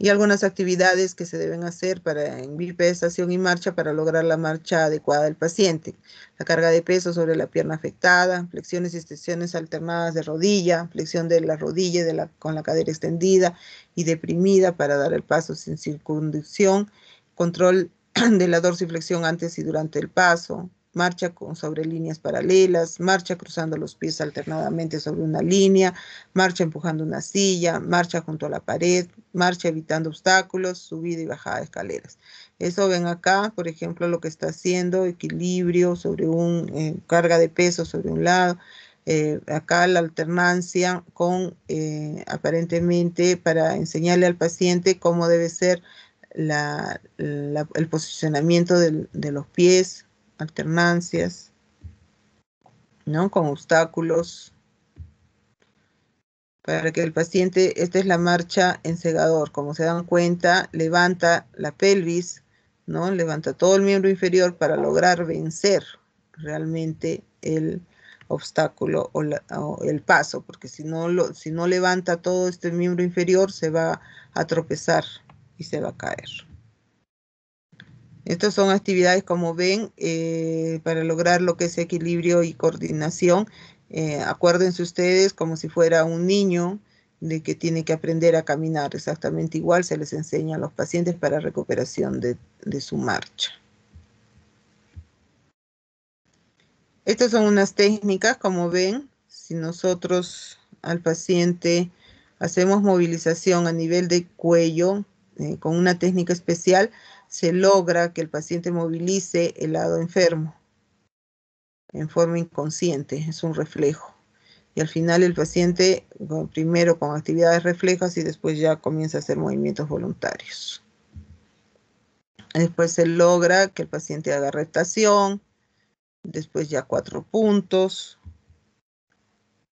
Y algunas actividades que se deben hacer en bipedestación y marcha para lograr la marcha adecuada del paciente. La carga de peso sobre la pierna afectada, flexiones y extensiones alternadas de rodilla, flexión de la rodilla con la cadera extendida y deprimida para dar el paso sin circunducción, control de la dorsiflexión antes y durante el paso, marcha sobre líneas paralelas, marcha cruzando los pies alternadamente sobre una línea, marcha empujando una silla, marcha junto a la pared, marcha evitando obstáculos, subida y bajada de escaleras. Eso ven acá, por ejemplo, lo que está haciendo, equilibrio sobre carga de peso sobre un lado. Acá la alternancia con aparentemente para enseñarle al paciente cómo debe ser el posicionamiento de los pies, alternancias, ¿no? Con obstáculos. Para que el paciente, esta es la marcha en segador, como se dan cuenta, levanta la pelvis, ¿no? Levanta todo el miembro inferior para lograr vencer realmente el obstáculo o el paso, porque si no levanta todo este miembro inferior, se va a tropezar y se va a caer. Estas son actividades, como ven, para lograr lo que es equilibrio y coordinación Acuérdense ustedes como si fuera un niño de que tiene que aprender a caminar. Exactamente igual se les enseña a los pacientes para recuperación de su marcha. Estas son unas técnicas, como ven, si nosotros al paciente hacemos movilización a nivel de cuello, con una técnica especial, se logra que el paciente movilice el lado enfermo en forma inconsciente, es un reflejo. Y al final el paciente, primero con actividades reflejas y después ya comienza a hacer movimientos voluntarios. Después se logra que el paciente haga rectación, después ya 4 puntos,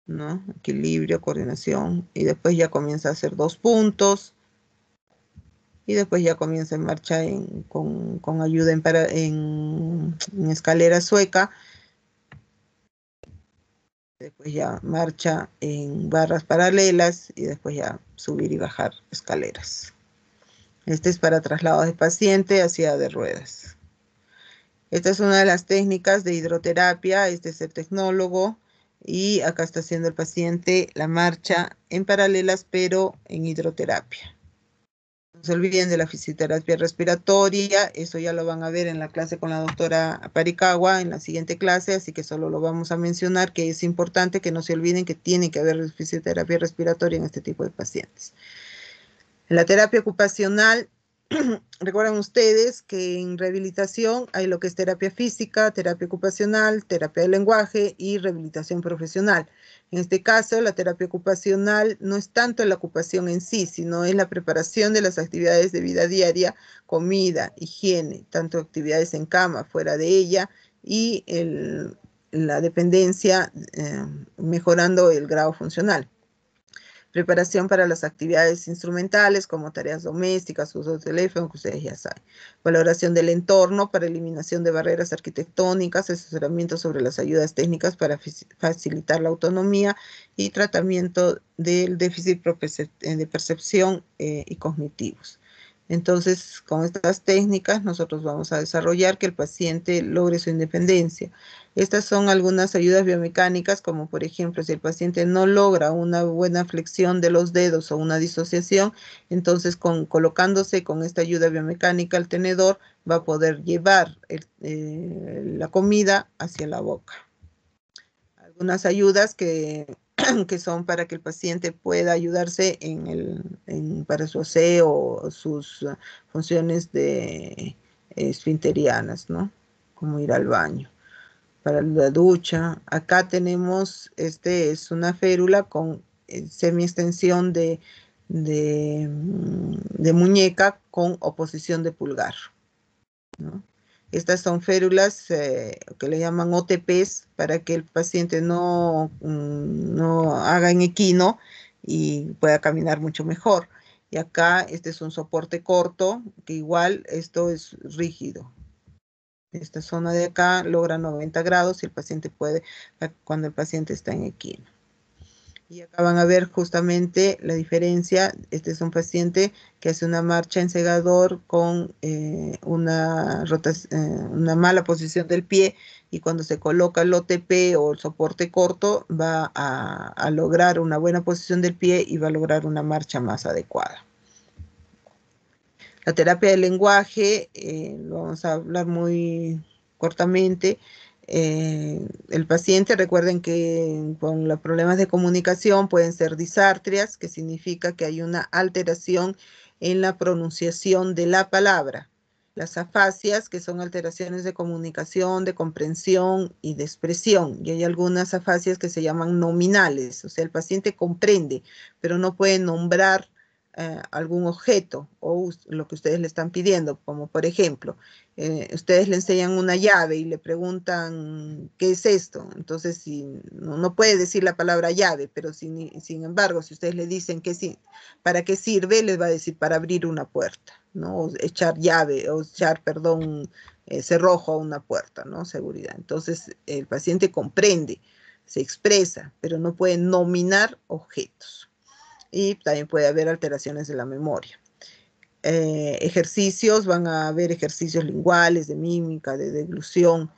¿no? Equilibrio, coordinación, y después ya comienza a hacer 2 puntos, y después ya comienza en marcha con ayuda en escalera sueca. Después ya marcha en barras paralelas y después ya subir y bajar escaleras. Este es para traslados de paciente hacia de ruedas. Esta es una de las técnicas de hidroterapia. Este es el tecnólogo y acá está haciendo el paciente la marcha en paralelas pero en hidroterapia. No se olviden de la fisioterapia respiratoria, eso ya lo van a ver en la clase con la doctora Paricagua, en la siguiente clase, así que solo lo vamos a mencionar, que es importante que no se olviden que tiene que haber fisioterapia respiratoria en este tipo de pacientes. En la terapia ocupacional, recuerdan ustedes que en rehabilitación hay lo que es terapia física, terapia ocupacional, terapia del lenguaje y rehabilitación profesional. En este caso, la terapia ocupacional no es tanto la ocupación en sí, sino es la preparación de las actividades de vida diaria, comida, higiene, tanto actividades en cama, fuera de ella, y la dependencia, mejorando el grado funcional. Preparación para las actividades instrumentales como tareas domésticas, uso de teléfono, que ustedes ya saben. Valoración del entorno para eliminación de barreras arquitectónicas, asesoramiento sobre las ayudas técnicas para facilitar la autonomía y tratamiento del déficit de percepción y cognitivos. Entonces, con estas técnicas nosotros vamos a desarrollar que el paciente logre su independencia. Estas son algunas ayudas biomecánicas, como por ejemplo, si el paciente no logra una buena flexión de los dedos o una disociación, entonces colocándose con esta ayuda biomecánica al tenedor, va a poder llevar la comida hacia la boca. Algunas ayudas que son para que el paciente pueda ayudarse para su aseo o sus funciones esfinterianas, ¿no? Como ir al baño. Para la ducha, acá tenemos, es una férula con semi-extensión de muñeca con oposición de pulgar, ¿no? Estas son férulas que le llaman OTPs para que el paciente no haga en equino y pueda caminar mucho mejor. Y acá este es un soporte corto, que igual esto es rígido. Esta zona de acá logra 90 grados y el paciente puede, cuando el paciente está en equino. Y acá van a ver justamente la diferencia. Este es un paciente que hace una marcha en segador con una mala posición del pie, y cuando se coloca el OTP o el soporte corto va a lograr una buena posición del pie y va a lograr una marcha más adecuada. La terapia del lenguaje, lo vamos a hablar muy cortamente. El paciente, recuerden que con los problemas de comunicación pueden ser disartrias, que significa que hay una alteración en la pronunciación de la palabra. Las afasias, que son alteraciones de comunicación, de comprensión y de expresión. Y hay algunas afasias que se llaman nominales, o sea, el paciente comprende, pero no puede nombrar algún objeto o lo que ustedes le están pidiendo, como por ejemplo, ustedes le enseñan una llave y le preguntan ¿qué es esto? Entonces si, no puede decir la palabra llave, pero sin embargo, si ustedes le dicen para qué sirve, les va a decir para abrir una puerta, ¿no? O echar llave, o echar, perdón, cerrojo a una puerta, ¿no? Seguridad. Entonces el paciente comprende, se expresa, pero no puede nominar objetos. Y también puede haber alteraciones de la memoria. Ejercicios, van a haber ejercicios linguales, de mímica, de deglución,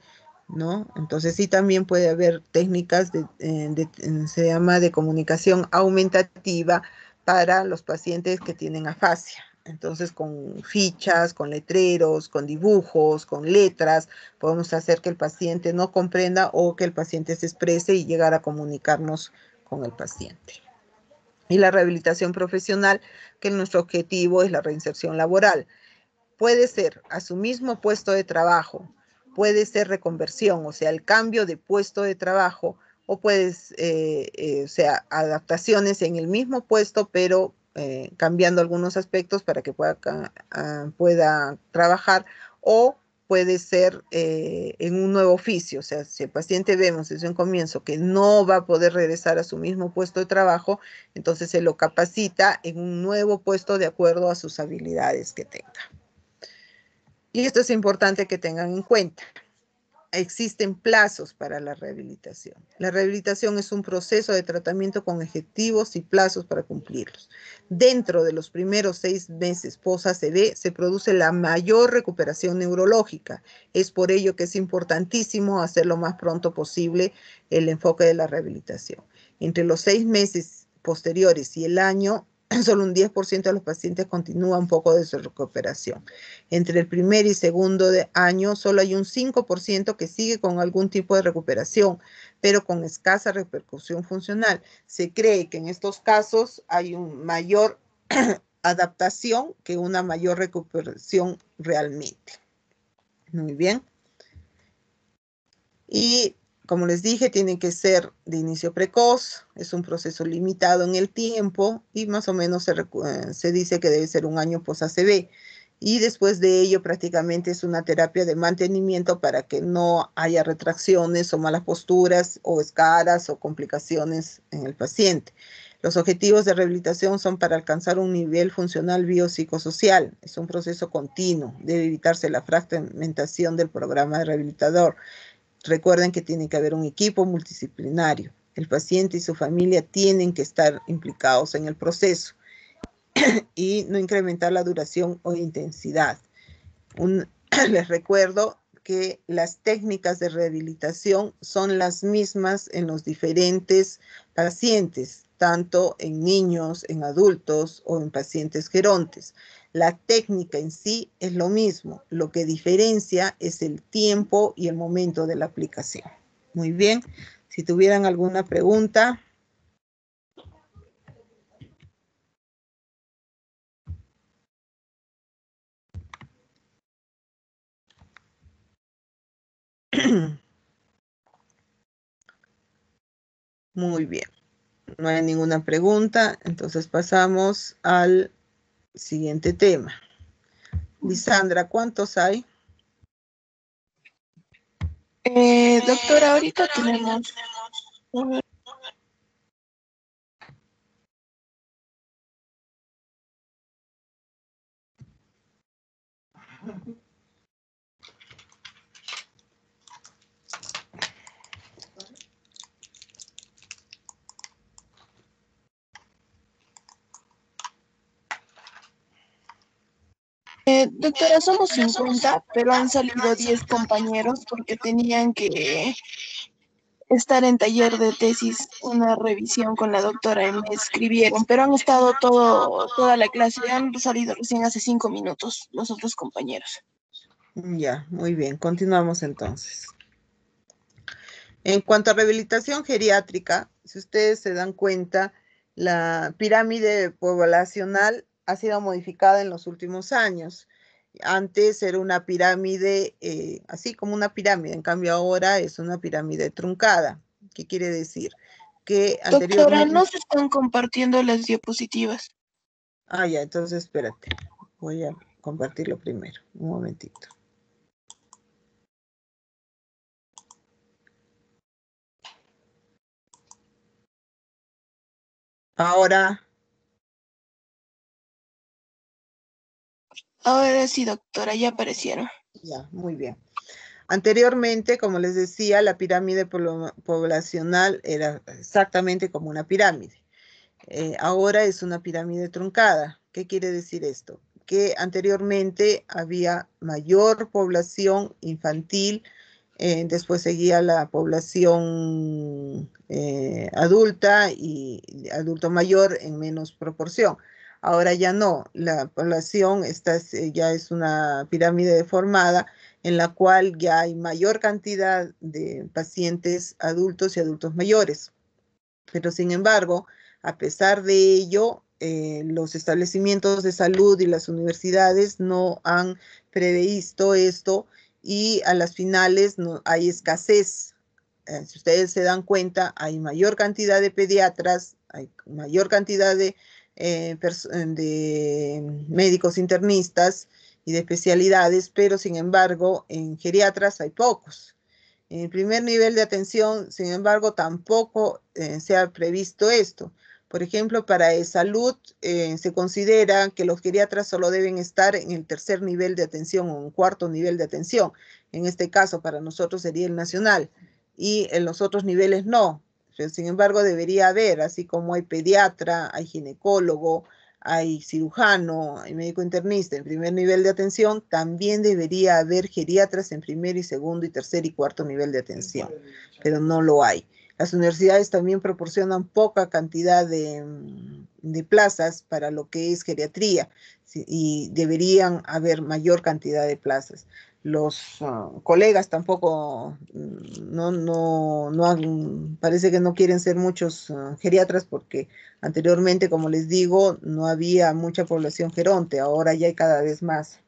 ¿no? Entonces sí también puede haber técnicas se llama de comunicación aumentativa para los pacientes que tienen afasia. Entonces con fichas, con letreros, con dibujos, con letras, podemos hacer que el paciente no comprenda o que el paciente se exprese y llegar a comunicarnos con el paciente. Y la rehabilitación profesional, que nuestro objetivo es la reinserción laboral. Puede ser a su mismo puesto de trabajo, puede ser reconversión, o sea, el cambio de puesto de trabajo, o puede o sea, adaptaciones en el mismo puesto, pero cambiando algunos aspectos para que pueda trabajar, o puede ser en un nuevo oficio, o sea, si el paciente vemos desde un comienzo que no va a poder regresar a su mismo puesto de trabajo, entonces se lo capacita en un nuevo puesto de acuerdo a sus habilidades que tenga. Y esto es importante que tengan en cuenta. Existen plazos para la rehabilitación. La rehabilitación es un proceso de tratamiento con objetivos y plazos para cumplirlos. Dentro de los primeros 6 meses post-ACV se produce la mayor recuperación neurológica. Es por ello que es importantísimo hacer lo más pronto posible el enfoque de la rehabilitación. Entre los 6 meses posteriores y el año, solo un 10% de los pacientes continúa un poco de su recuperación. Entre el primer y segundo año, solo hay un 5% que sigue con algún tipo de recuperación, pero con escasa repercusión funcional. Se cree que en estos casos hay una mayor adaptación que una mayor recuperación realmente. Muy bien. Y como les dije, tiene que ser de inicio precoz, es un proceso limitado en el tiempo y más o menos se dice que debe ser un año post-ACV. Y después de ello prácticamente es una terapia de mantenimiento para que no haya retracciones o malas posturas o escaras o complicaciones en el paciente. Los objetivos de rehabilitación son para alcanzar un nivel funcional biopsicosocial. Es un proceso continuo. Debe evitarse la fragmentación del programa de rehabilitador. Recuerden que tiene que haber un equipo multidisciplinario. El paciente y su familia tienen que estar implicados en el proceso y no incrementar la duración o intensidad. Les recuerdo que las técnicas de rehabilitación son las mismas en los diferentes pacientes, tanto en niños, en adultos o en pacientes gerontes. La técnica en sí es lo mismo, lo que diferencia es el tiempo y el momento de la aplicación. Muy bien, si tuvieran alguna pregunta. Muy bien, no hay ninguna pregunta, entonces pasamos al siguiente tema. Lisandra, ¿cuántos hay? Doctora, ahorita tenemos... Doctora, somos 50, pero han salido 10 compañeros porque tenían que estar en taller de tesis, una revisión con la doctora y me escribieron, pero han estado toda la clase, han salido recién hace 5 minutos los otros compañeros. Ya, muy bien, continuamos entonces. En cuanto a rehabilitación geriátrica, si ustedes se dan cuenta, la pirámide poblacional ha sido modificada en los últimos años. Antes era una pirámide, así como una pirámide, en cambio ahora es una pirámide truncada. ¿Qué quiere decir? Que Doctora, anteriormente... no se están compartiendo las diapositivas. Ah, ya, entonces espérate. Voy a compartirlo primero. Un momentito. Ahora... Ahora sí, doctora, ya aparecieron. Ya, muy bien. Anteriormente, como les decía, la pirámide poblacional era exactamente como una pirámide. Ahora es una pirámide truncada. ¿Qué quiere decir esto? Que anteriormente había mayor población infantil Después seguía la población adulta y adulto mayor en menos proporción. Ahora ya no, la población ya es una pirámide deformada en la cual ya hay mayor cantidad de pacientes adultos y adultos mayores. Pero sin embargo, a pesar de ello, los establecimientos de salud y las universidades no han previsto esto y a las finales no, hay escasez. Si ustedes se dan cuenta, hay mayor cantidad de pediatras, hay mayor cantidad de médicos internistas y de especialidades, pero sin embargo, en geriatras hay pocos. En el primer nivel de atención, sin embargo, tampoco se ha previsto esto. Por ejemplo, para salud se considera que los geriatras solo deben estar en el tercer nivel de atención o en cuarto nivel de atención. En este caso, para nosotros sería el nacional. Y en los otros niveles no. Pero, sin embargo, debería haber, así como hay pediatra, hay ginecólogo, hay cirujano, hay médico internista en primer nivel de atención, también debería haber geriatras en primer y segundo y tercer y cuarto nivel de atención, pero no lo hay. Las universidades también proporcionan poca cantidad de plazas para lo que es geriatría y deberían haber mayor cantidad de plazas. Los colegas tampoco parece que no quieren ser muchos geriatras porque anteriormente, como les digo, no había mucha población geronte, ahora ya hay cada vez más.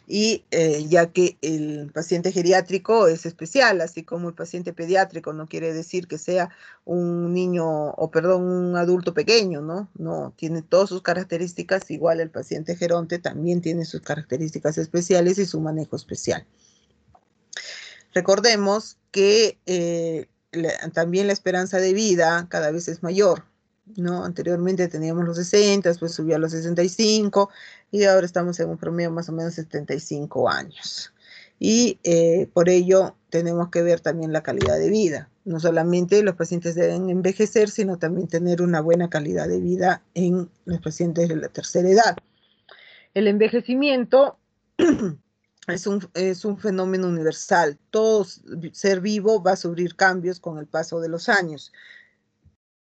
Y ya que el paciente geriátrico es especial, así como el paciente pediátrico, no quiere decir que sea un niño, o perdón, un adulto pequeño, ¿no? No, tiene todas sus características, igual el paciente geronte también tiene sus características especiales y su manejo especial. Recordemos que también la esperanza de vida cada vez es mayor, ¿no? Anteriormente teníamos los 60, después subió a los 65 y ahora estamos en un promedio más o menos 75 años. Y por ello tenemos que ver también la calidad de vida. No solamente los pacientes deben envejecer, sino también tener una buena calidad de vida en los pacientes de la tercera edad. El envejecimiento es un fenómeno universal. Todo ser vivo va a sufrir cambios con el paso de los años.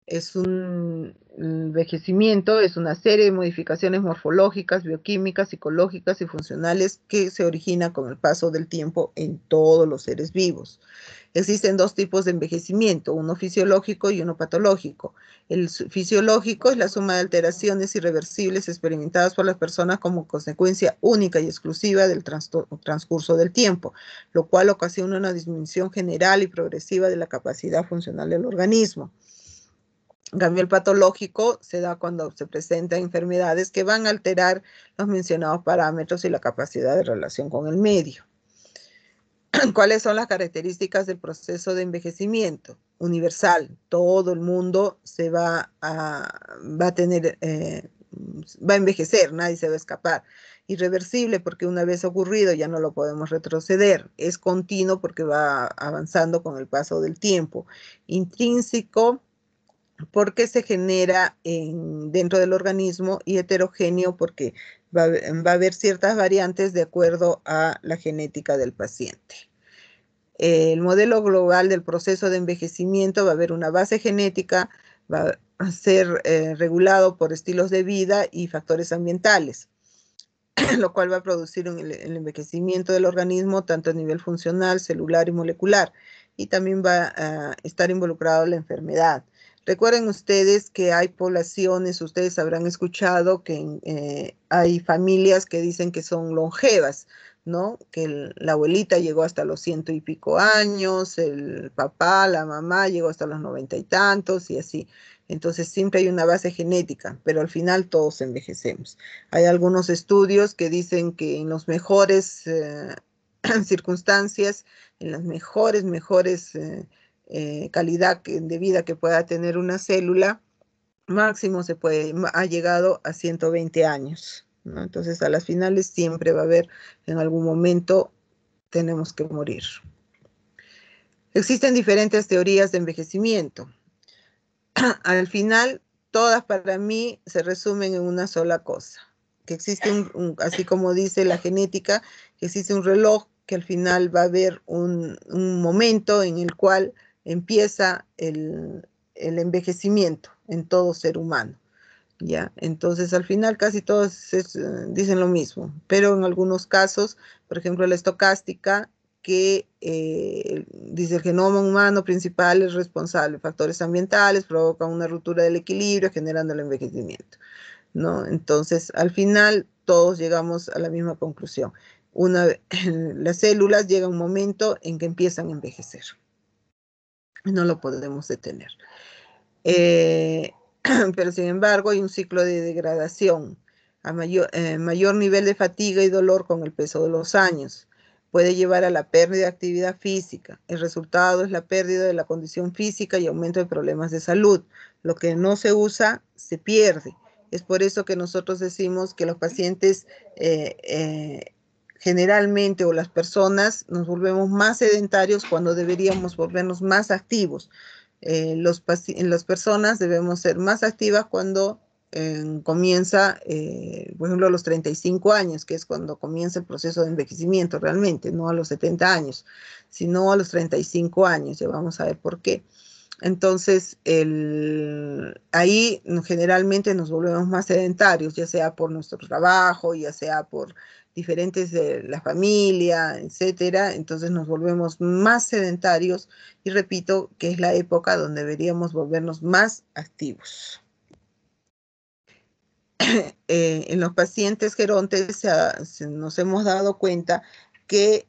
Es un envejecimiento, es una serie de modificaciones morfológicas, bioquímicas, psicológicas y funcionales que se origina con el paso del tiempo en todos los seres vivos. Existen dos tipos de envejecimiento, uno fisiológico y uno patológico. El fisiológico es la suma de alteraciones irreversibles experimentadas por las personas como consecuencia única y exclusiva del transcurso del tiempo, lo cual ocasiona una disminución general y progresiva de la capacidad funcional del organismo. En cambio, el patológico se da cuando se presentan enfermedades que van a alterar los mencionados parámetros y la capacidad de relación con el medio. ¿Cuáles son las características del proceso de envejecimiento? Universal, todo el mundo va a envejecer, nadie se va a escapar. Irreversible, porque una vez ocurrido ya no lo podemos retroceder. Es continuo porque va avanzando con el paso del tiempo. Intrínseco, porque se genera dentro del organismo, y heterogéneo porque va a haber ciertas variantes de acuerdo a la genética del paciente. El modelo global del proceso de envejecimiento va a haber una base genética, va a ser regulado por estilos de vida y factores ambientales, lo cual va a producir el envejecimiento del organismo tanto a nivel funcional, celular y molecular, y también va a estar involucrado la enfermedad. Recuerden ustedes que hay poblaciones, ustedes habrán escuchado que hay familias que dicen que son longevas, ¿no? Que la abuelita llegó hasta los 100 y pico años, el papá, la mamá llegó hasta los 90 y tantos y así. Entonces siempre hay una base genética, pero al final todos envejecemos. Hay algunos estudios que dicen que en los mejores circunstancias, en las mejores calidad de vida que pueda tener una célula, máximo ha llegado a 120 años, ¿no? Entonces a las finales siempre va a haber, en algún momento tenemos que morir. Existen diferentes teorías de envejecimiento. Al final, todas para mí se resumen en una sola cosa, que existe así como dice la genética, que existe un reloj que al final va a haber un momento en el cual empieza el envejecimiento en todo ser humano. ¿Ya? Entonces, al final casi todos dicen lo mismo, pero en algunos casos, por ejemplo, la estocástica, que dice el genoma humano principal es responsable, factores ambientales provocan una ruptura del equilibrio generando el envejecimiento, ¿no? Entonces, al final todos llegamos a la misma conclusión. Las células llega un momento en que empiezan a envejecer. No lo podemos detener. Pero sin embargo hay un ciclo de degradación, a mayor nivel de fatiga y dolor con el peso de los años. Puede llevar a la pérdida de actividad física. El resultado es la pérdida de la condición física y aumento de problemas de salud. Lo que no se usa, se pierde. Es por eso que nosotros decimos que los pacientes generalmente, o las personas, nos volvemos más sedentarios cuando deberíamos volvernos más activos. Las personas debemos ser más activas cuando comienza, por ejemplo, a los 35 años, que es cuando comienza el proceso de envejecimiento realmente, no a los 70 años, sino a los 35 años. Ya vamos a ver por qué. Entonces, ahí generalmente nos volvemos más sedentarios, ya sea por nuestro trabajo, ya sea por diferentes de la familia, etcétera. Entonces nos volvemos más sedentarios y repito que es la época donde deberíamos volvernos más activos. En los pacientes gerontes nos hemos dado cuenta que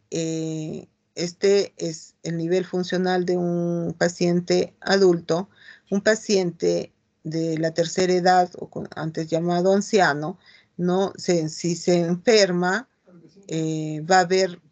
este es el nivel funcional de un paciente adulto. Un paciente de la tercera edad, o antes llamado anciano, ¿no? Si se enferma, va a haber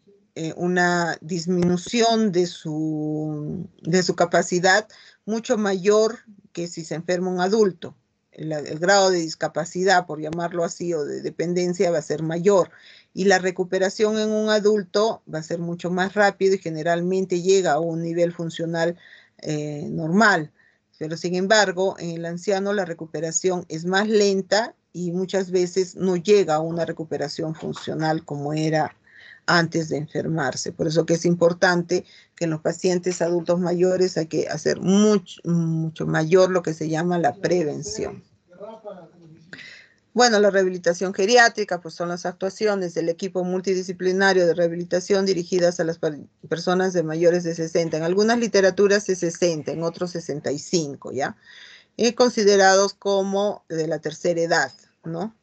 una disminución de su capacidad mucho mayor que si se enferma un adulto. El grado de discapacidad, por llamarlo así, o de dependencia va a ser mayor. Y la recuperación en un adulto va a ser mucho más rápido y generalmente llega a un nivel funcional normal. Pero sin embargo, en el anciano la recuperación es más lenta y muchas veces no llega a una recuperación funcional como era antes de enfermarse. Por eso que es importante que en los pacientes adultos mayores hay que hacer mucho mayor lo que se llama la prevención. Bueno, la rehabilitación geriátrica, pues son las actuaciones del equipo multidisciplinario de rehabilitación dirigidas a las personas de mayores de 60. En algunas literaturas es 60, en otros 65, ¿ya? Y considerados como de la tercera edad, ¿no?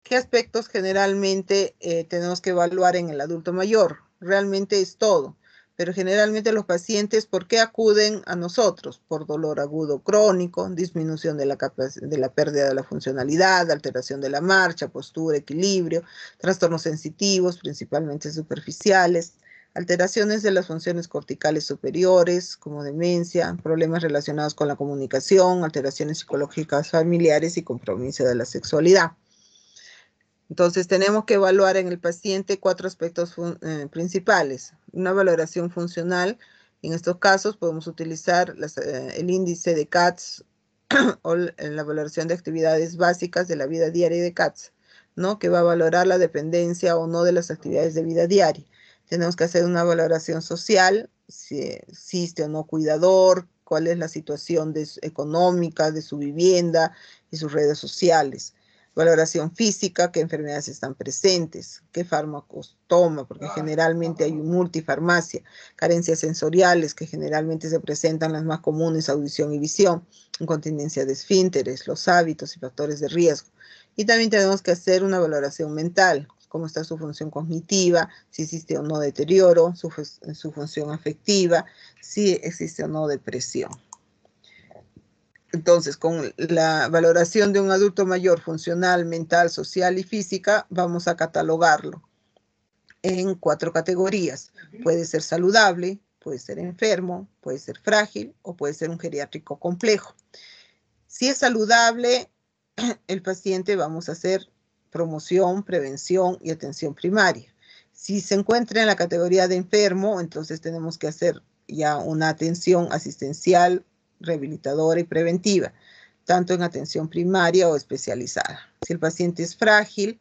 ¿Qué aspectos generalmente tenemos que evaluar en el adulto mayor? Realmente es todo, pero generalmente los pacientes, ¿por qué acuden a nosotros? Por dolor agudo crónico, disminución de la pérdida de la funcionalidad, alteración de la marcha, postura, equilibrio, trastornos sensitivos, principalmente superficiales, alteraciones de las funciones corticales superiores, como demencia, problemas relacionados con la comunicación, alteraciones psicológicas familiares y compromiso de la sexualidad. Entonces, tenemos que evaluar en el paciente 4 aspectos principales. Una valoración funcional. En estos casos podemos utilizar el índice de CATS o la valoración de actividades básicas de la vida diaria de CATS, ¿no? Que va a valorar la dependencia o no de las actividades de vida diaria. Tenemos que hacer una valoración social, si existe o no cuidador, cuál es la situación económica de su vivienda y sus redes sociales. Valoración física, qué enfermedades están presentes, qué fármacos toma, porque generalmente hay multifarmacia, carencias sensoriales, que generalmente se presentan las más comunes, audición y visión, incontinencia de esfínteres, los hábitos y factores de riesgo. Y también tenemos que hacer una valoración mental, cómo está su función cognitiva, si existe o no deterioro, su función afectiva, si existe o no depresión. Entonces, con la valoración de un adulto mayor funcional, mental, social y física, vamos a catalogarlo en 4 categorías. Puede ser saludable, puede ser enfermo, puede ser frágil o puede ser un geriátrico complejo. Si es saludable, el paciente vamos a hacer promoción, prevención y atención primaria. Si se encuentra en la categoría de enfermo, entonces tenemos que hacer ya una atención asistencial, rehabilitadora y preventiva. tanto en atención primaria o especializada. Si el paciente es frágil,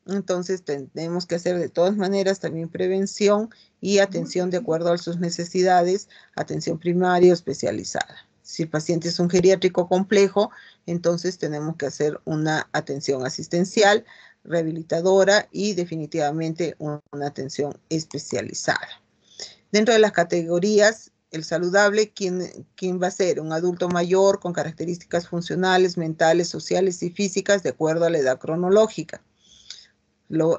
entonces tenemos que hacer de todas maneras también prevención y atención de acuerdo a sus necesidades, atención primaria o especializada. Si el paciente es un geriátrico complejo, entonces tenemos que hacer una atención asistencial, rehabilitadora y definitivamente una atención especializada. Dentro de las categorías, el saludable, ¿quién va a ser? Un adulto mayor con características funcionales, mentales, sociales y físicas de acuerdo a la edad cronológica.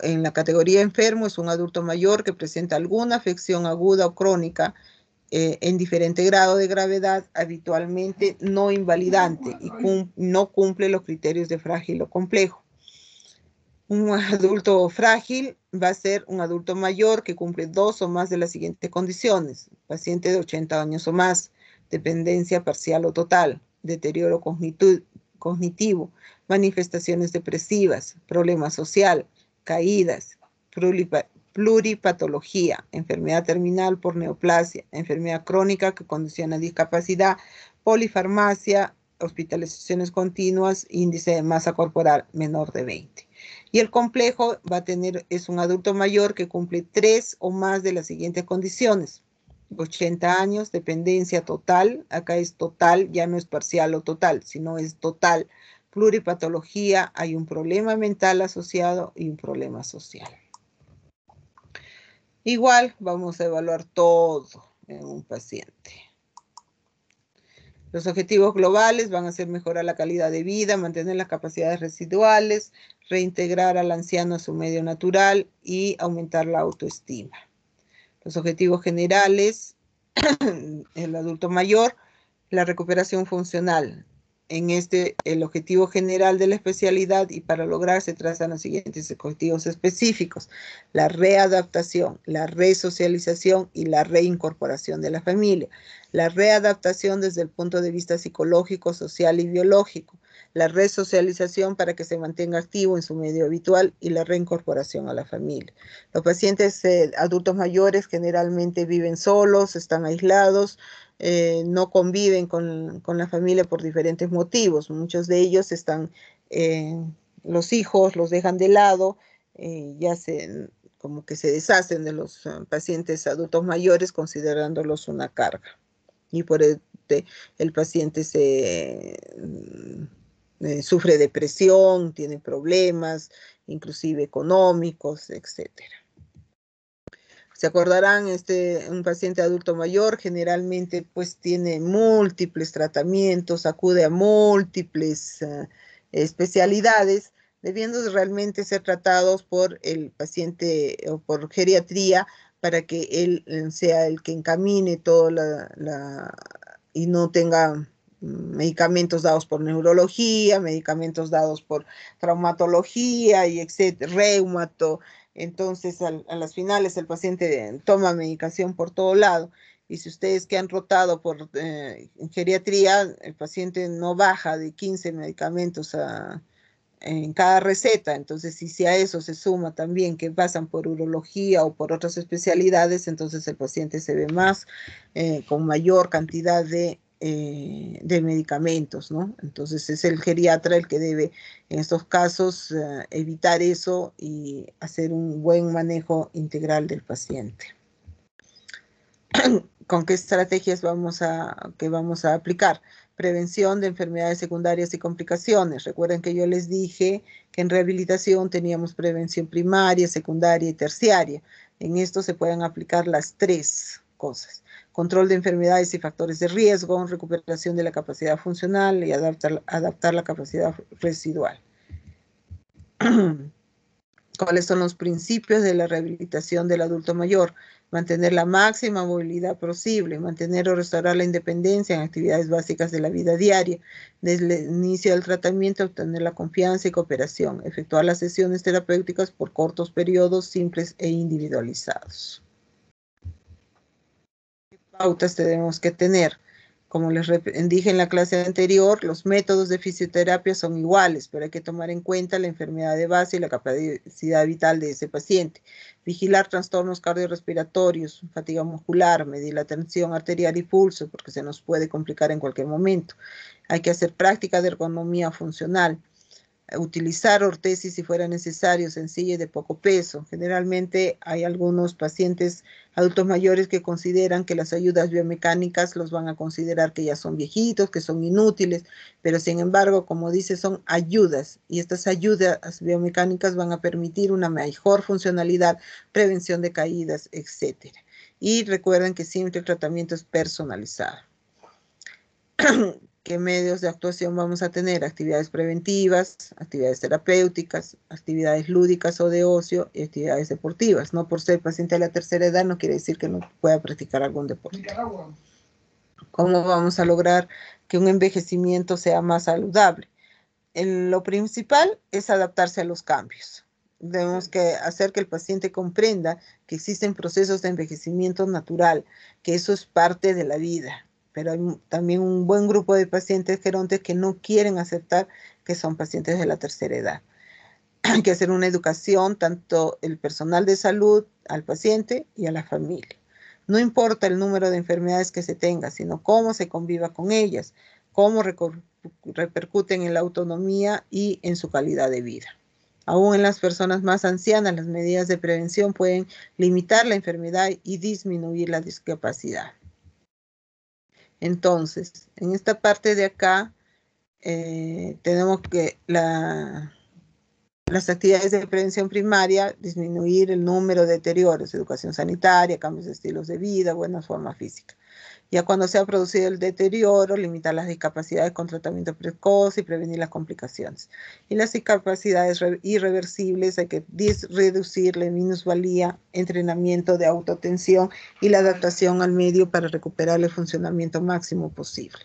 En la categoría enfermo es un adulto mayor que presenta alguna afección aguda o crónica en diferente grado de gravedad, habitualmente no invalidante y no cumple los criterios de frágil o complejo. Un adulto frágil va a ser un adulto mayor que cumple 2 o más de las siguientes condiciones. Paciente de 80 años o más, dependencia parcial o total, deterioro cognitivo, manifestaciones depresivas, problema social, caídas, pluripatología, enfermedad terminal por neoplasia, enfermedad crónica que condiciona discapacidad, polifarmacia, hospitalizaciones continuas, índice de masa corporal menor de 20. Y el complejo es un adulto mayor que cumple 3 o más de las siguientes condiciones. 80 años, dependencia total, acá es total, ya no es parcial o total, sino es total. Pluripatología, hay un problema mental asociado y un problema social. Igual vamos a evaluar todo en un paciente. Los objetivos globales van a ser mejorar la calidad de vida, mantener las capacidades residuales, reintegrar al anciano a su medio natural y aumentar la autoestima. Los objetivos generales, el adulto mayor, la recuperación funcional. En el objetivo general de la especialidad y para lograr se trazan los siguientes objetivos específicos: la readaptación, la resocialización y la reincorporación de la familia. La readaptación desde el punto de vista psicológico, social y biológico. La resocialización para que se mantenga activo en su medio habitual y la reincorporación a la familia. Los pacientes adultos mayores generalmente viven solos, están aislados, no conviven con la familia por diferentes motivos. Muchos de ellos los hijos los dejan de lado, como que se deshacen de los pacientes adultos mayores considerándolos una carga. Y por el paciente sufre depresión, tiene problemas, inclusive económicos, etcétera. Se acordarán, un paciente adulto mayor generalmente pues tiene múltiples tratamientos, acude a múltiples especialidades, debiendo realmente ser tratados por el paciente o por geriatría para que él sea el que encamine todo y no tenga medicamentos dados por neurología, medicamentos dados por traumatología y etcétera, reumato. Entonces, a las finales el paciente toma medicación por todo lado. Y si ustedes que han rotado por geriatría, el paciente no baja de 15 medicamentos en cada receta. Entonces, si a eso se suma también que pasan por urología o por otras especialidades, entonces el paciente se ve más con mayor cantidad de medicamentos, ¿no? Entonces es el geriatra el que debe en estos casos evitar eso y hacer un buen manejo integral del paciente. ¿Con qué estrategias vamos a aplicar? Prevención de enfermedades secundarias y complicaciones. Recuerden que yo les dije que en rehabilitación teníamos prevención primaria, secundaria y terciaria. En esto se pueden aplicar las 3 cosas. Control de enfermedades y factores de riesgo, recuperación de la capacidad funcional y adaptar la capacidad residual. ¿Cuáles son los principios de la rehabilitación del adulto mayor? Mantener la máxima movilidad posible, mantener o restaurar la independencia en actividades básicas de la vida diaria, desde el inicio del tratamiento obtener la confianza y cooperación, efectuar las sesiones terapéuticas por cortos periodos simples e individualizados. ¿Qué pautas tenemos que tener? Como les dije en la clase anterior, los métodos de fisioterapia son iguales, pero hay que tomar en cuenta la enfermedad de base y la capacidad vital de ese paciente. Vigilar trastornos cardiorrespiratorios, fatiga muscular, medir la tensión arterial y pulso, porque se nos puede complicar en cualquier momento. Hay que hacer práctica de ergonomía funcional. Utilizar ortesis si fuera necesario, sencilla y de poco peso. Generalmente hay algunos pacientes adultos mayores que consideran que las ayudas biomecánicas los van a considerar que ya son viejitos, que son inútiles, pero sin embargo, como dice, son ayudas y estas ayudas biomecánicas van a permitir una mejor funcionalidad, prevención de caídas, etc. Y recuerden que siempre el tratamiento es personalizado. ¿Qué medios de actuación vamos a tener? Actividades preventivas, actividades terapéuticas, actividades lúdicas o de ocio y actividades deportivas. No por ser paciente de la tercera edad no quiere decir que no pueda practicar algún deporte. ¿Cómo vamos a lograr que un envejecimiento sea más saludable? Lo principal es adaptarse a los cambios. Tenemos que hacer que el paciente comprenda que existen procesos de envejecimiento natural, que eso es parte de la vida. Pero hay también un buen grupo de pacientes gerontes que no quieren aceptar que son pacientes de la tercera edad. Hay que hacer una educación, tanto el personal de salud, al paciente y a la familia. No importa el número de enfermedades que se tenga, sino cómo se conviva con ellas, cómo repercuten en la autonomía y en su calidad de vida. Aún en las personas más ancianas, las medidas de prevención pueden limitar la enfermedad y disminuir la discapacidad. Entonces, en esta parte de acá, tenemos que las actividades de prevención primaria, disminuir el número de deterioros, educación sanitaria, cambios de estilos de vida, buena forma física. Ya cuando se ha producido el deterioro, limitar las discapacidades con tratamiento precoz y prevenir las complicaciones. Y las discapacidades irreversibles hay que reducir la minusvalía, entrenamiento de autoatención y la adaptación al medio para recuperar el funcionamiento máximo posible.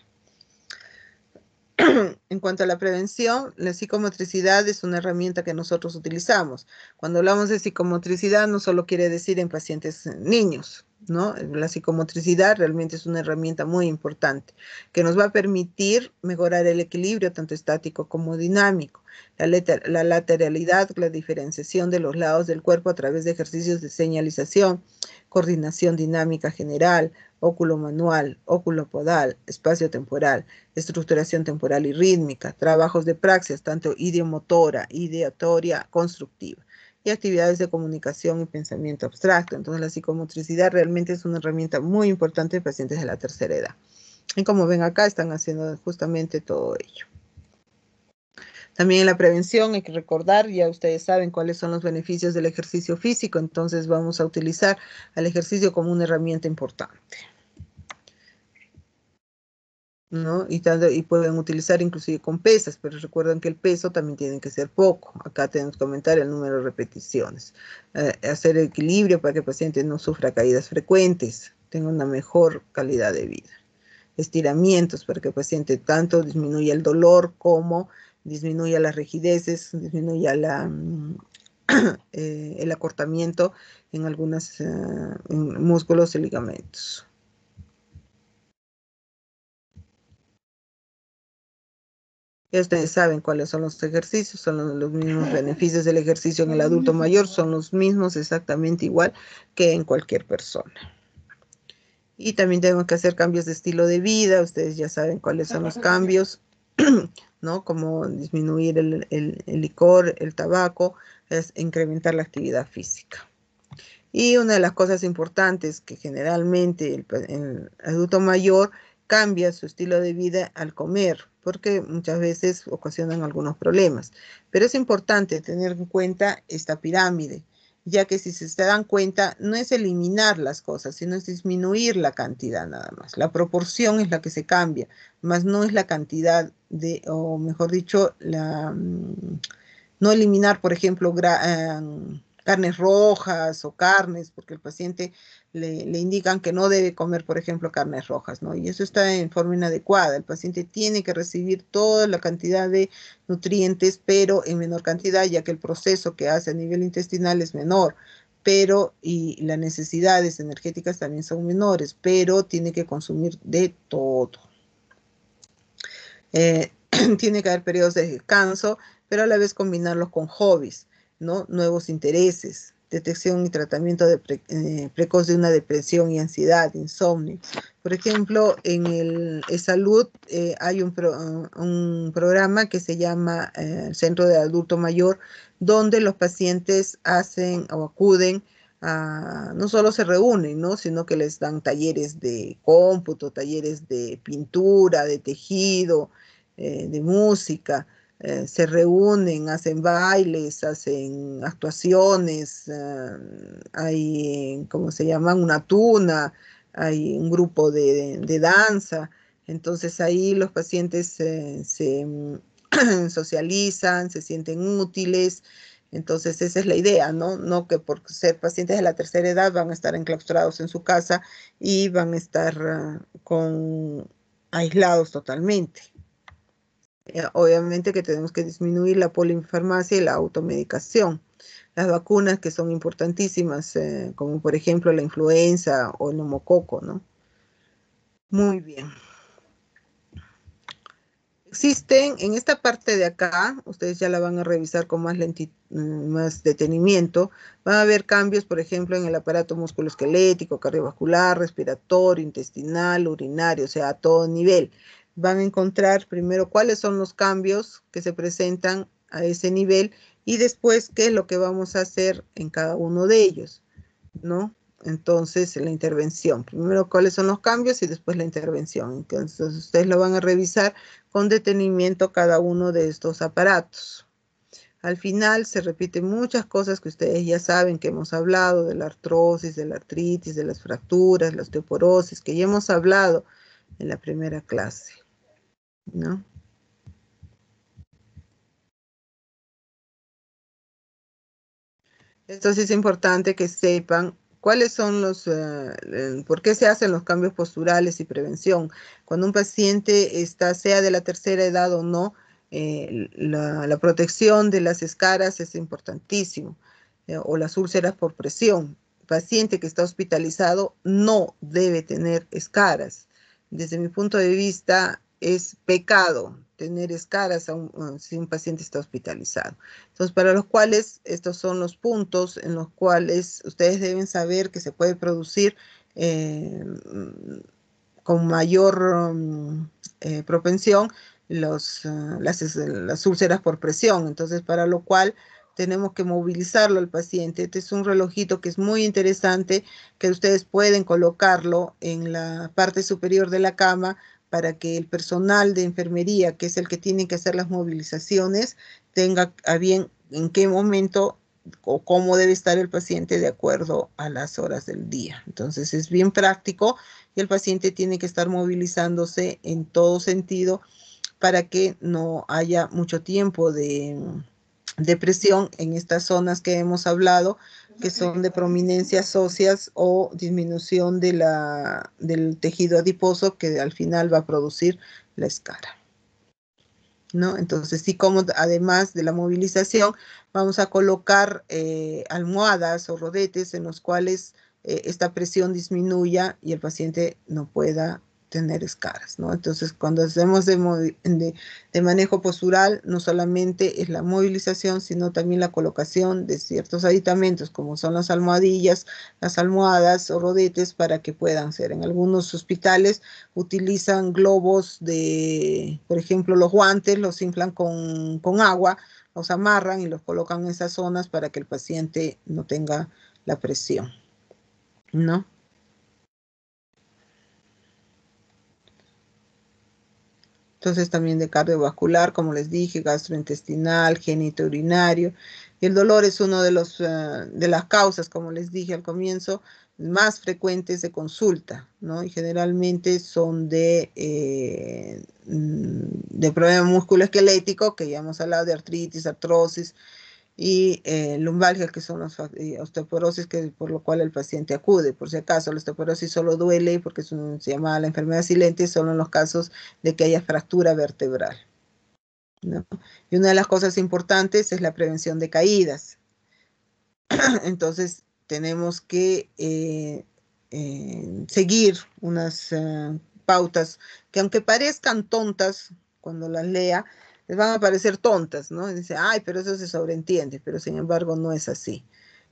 En cuanto a la prevención, la psicomotricidad es una herramienta que nosotros utilizamos. Cuando hablamos de psicomotricidad, no solo quiere decir en pacientes niños, ¿no? La psicomotricidad realmente es una herramienta muy importante que nos va a permitir mejorar el equilibrio tanto estático como dinámico, la lateralidad, la diferenciación de los lados del cuerpo a través de ejercicios de señalización, coordinación dinámica general, óculo manual, óculo podal, espacio temporal, estructuración temporal y rítmica, trabajos de praxis, tanto ideomotora, ideatoria, constructiva, y actividades de comunicación y pensamiento abstracto. Entonces la psicomotricidad realmente es una herramienta muy importante en pacientes de la tercera edad. Y como ven acá, están haciendo justamente todo ello. También en la prevención hay que recordar, ya ustedes saben cuáles son los beneficios del ejercicio físico, entonces vamos a utilizar al ejercicio como una herramienta importante, ¿no? Y pueden utilizar inclusive con pesas, pero recuerden que el peso también tiene que ser poco. Acá tenemos que aumentar el número de repeticiones. Hacer equilibrio para que el paciente no sufra caídas frecuentes, tenga una mejor calidad de vida. Estiramientos para que el paciente tanto disminuya el dolor como disminuya las rigideces, disminuya el acortamiento en algunos músculos y ligamentos. Ya ustedes saben cuáles son los ejercicios, son los mismos beneficios del ejercicio en el adulto mayor, son los mismos exactamente igual que en cualquier persona. Y también tenemos que hacer cambios de estilo de vida, ustedes ya saben cuáles son los cambios, ¿no? Como disminuir el licor, el tabaco, es incrementar la actividad física. Y una de las cosas importantes que generalmente el adulto mayor cambia su estilo de vida al comer, porque muchas veces ocasionan algunos problemas. Pero es importante tener en cuenta esta pirámide, ya que si se dan cuenta, no es eliminar las cosas, sino es disminuir la cantidad nada más. La proporción es la que se cambia, más no es la cantidad de, o mejor dicho, no eliminar, por ejemplo, carnes rojas o carnes, porque el paciente le indican que no debe comer, por ejemplo, carnes rojas, ¿no? Y eso está en forma inadecuada. El paciente tiene que recibir toda la cantidad de nutrientes, pero en menor cantidad, ya que el proceso que hace a nivel intestinal es menor, y las necesidades energéticas también son menores, pero tiene que consumir de todo. Tiene que haber periodos de descanso, pero a la vez combinarlos con hobbies, ¿no? Nuevos intereses, detección y tratamiento precoz de una depresión y ansiedad, insomnio. Por ejemplo, en el salud hay un programa que se llama Centro de Adulto Mayor, donde los pacientes hacen o acuden no solo se reúnen, ¿no? Sino que les dan talleres de cómputo, talleres de pintura, de tejido, de música, se reúnen, hacen bailes, hacen actuaciones, hay, ¿cómo se llaman? Una tuna, hay un grupo de danza. Entonces ahí los pacientes se socializan, se sienten útiles. Entonces esa es la idea, ¿no? No que por ser pacientes de la tercera edad van a estar enclaustrados en su casa y van a estar aislados totalmente. Obviamente que tenemos que disminuir la polifarmacia y la automedicación. Las vacunas que son importantísimas, como por ejemplo la influenza o el neumococo, ¿no? Muy bien. Existen en esta parte de acá, ustedes ya la van a revisar con más detenimiento, van a haber cambios, por ejemplo, en el aparato musculoesquelético, cardiovascular, respiratorio, intestinal, urinario, o sea, a todo nivel. Van a encontrar primero cuáles son los cambios que se presentan a ese nivel y después qué es lo que vamos a hacer en cada uno de ellos, ¿no? Entonces, la intervención. Primero, cuáles son los cambios y después la intervención. Entonces, ustedes lo van a revisar con detenimiento cada uno de estos aparatos. Al final se repiten muchas cosas que ustedes ya saben que hemos hablado, de la artrosis, de la artritis, de las fracturas, la osteoporosis, que ya hemos hablado en la primera clase, ¿no? Entonces es importante que sepan cuáles son por qué se hacen los cambios posturales y prevención. Cuando un paciente está, sea de la tercera edad o no, la protección de las escaras es importantísimo, o las úlceras por presión. El paciente que está hospitalizado no debe tener escaras. Desde mi punto de vista, es pecado tener escaras si un paciente está hospitalizado. Entonces, para los cuales estos son los puntos en los cuales ustedes deben saber que se puede producir con mayor propensión las úlceras por presión. Entonces, para lo cual tenemos que movilizarlo al paciente. Este es un relojito que es muy interesante, que ustedes pueden colocarlo en la parte superior de la cama para que el personal de enfermería, que es el que tiene que hacer las movilizaciones, tenga a bien en qué momento o cómo debe estar el paciente de acuerdo a las horas del día. Entonces es bien práctico y el paciente tiene que estar movilizándose en todo sentido para que no haya mucho tiempo de presión en estas zonas que hemos hablado, que son de prominencias óseas o disminución del tejido adiposo que al final va a producir la escara, ¿no? Entonces, sí, como además de la movilización, vamos a colocar almohadas o rodetes en los cuales esta presión disminuya y el paciente no pueda tener escaras, ¿no? Entonces, cuando hacemos de manejo postural, no solamente es la movilización, sino también la colocación de ciertos aditamentos, como son las almohadillas, las almohadas o rodetes, para que puedan ser. En algunos hospitales utilizan globos por ejemplo, los guantes los inflan con agua, los amarran y los colocan en esas zonas para que el paciente no tenga la presión, ¿no? Entonces también de cardiovascular, como les dije, gastrointestinal, genitourinario. Y el dolor es uno de las causas, como les dije al comienzo, más frecuentes de consulta, ¿no? Y generalmente son de problema musculoesquelético, que ya hemos hablado de artritis, artrosis, y lumbalgias, que son osteoporosis, que por lo cual el paciente acude. Por si acaso, la osteoporosis solo duele porque se llama la enfermedad silente, solo en los casos de que haya fractura vertebral, ¿no? Y una de las cosas importantes es la prevención de caídas. Entonces, tenemos que seguir unas pautas que, aunque parezcan tontas, cuando las lea, les van a parecer tontas, ¿no? Y dice, ay, pero eso se sobreentiende, pero sin embargo no es así.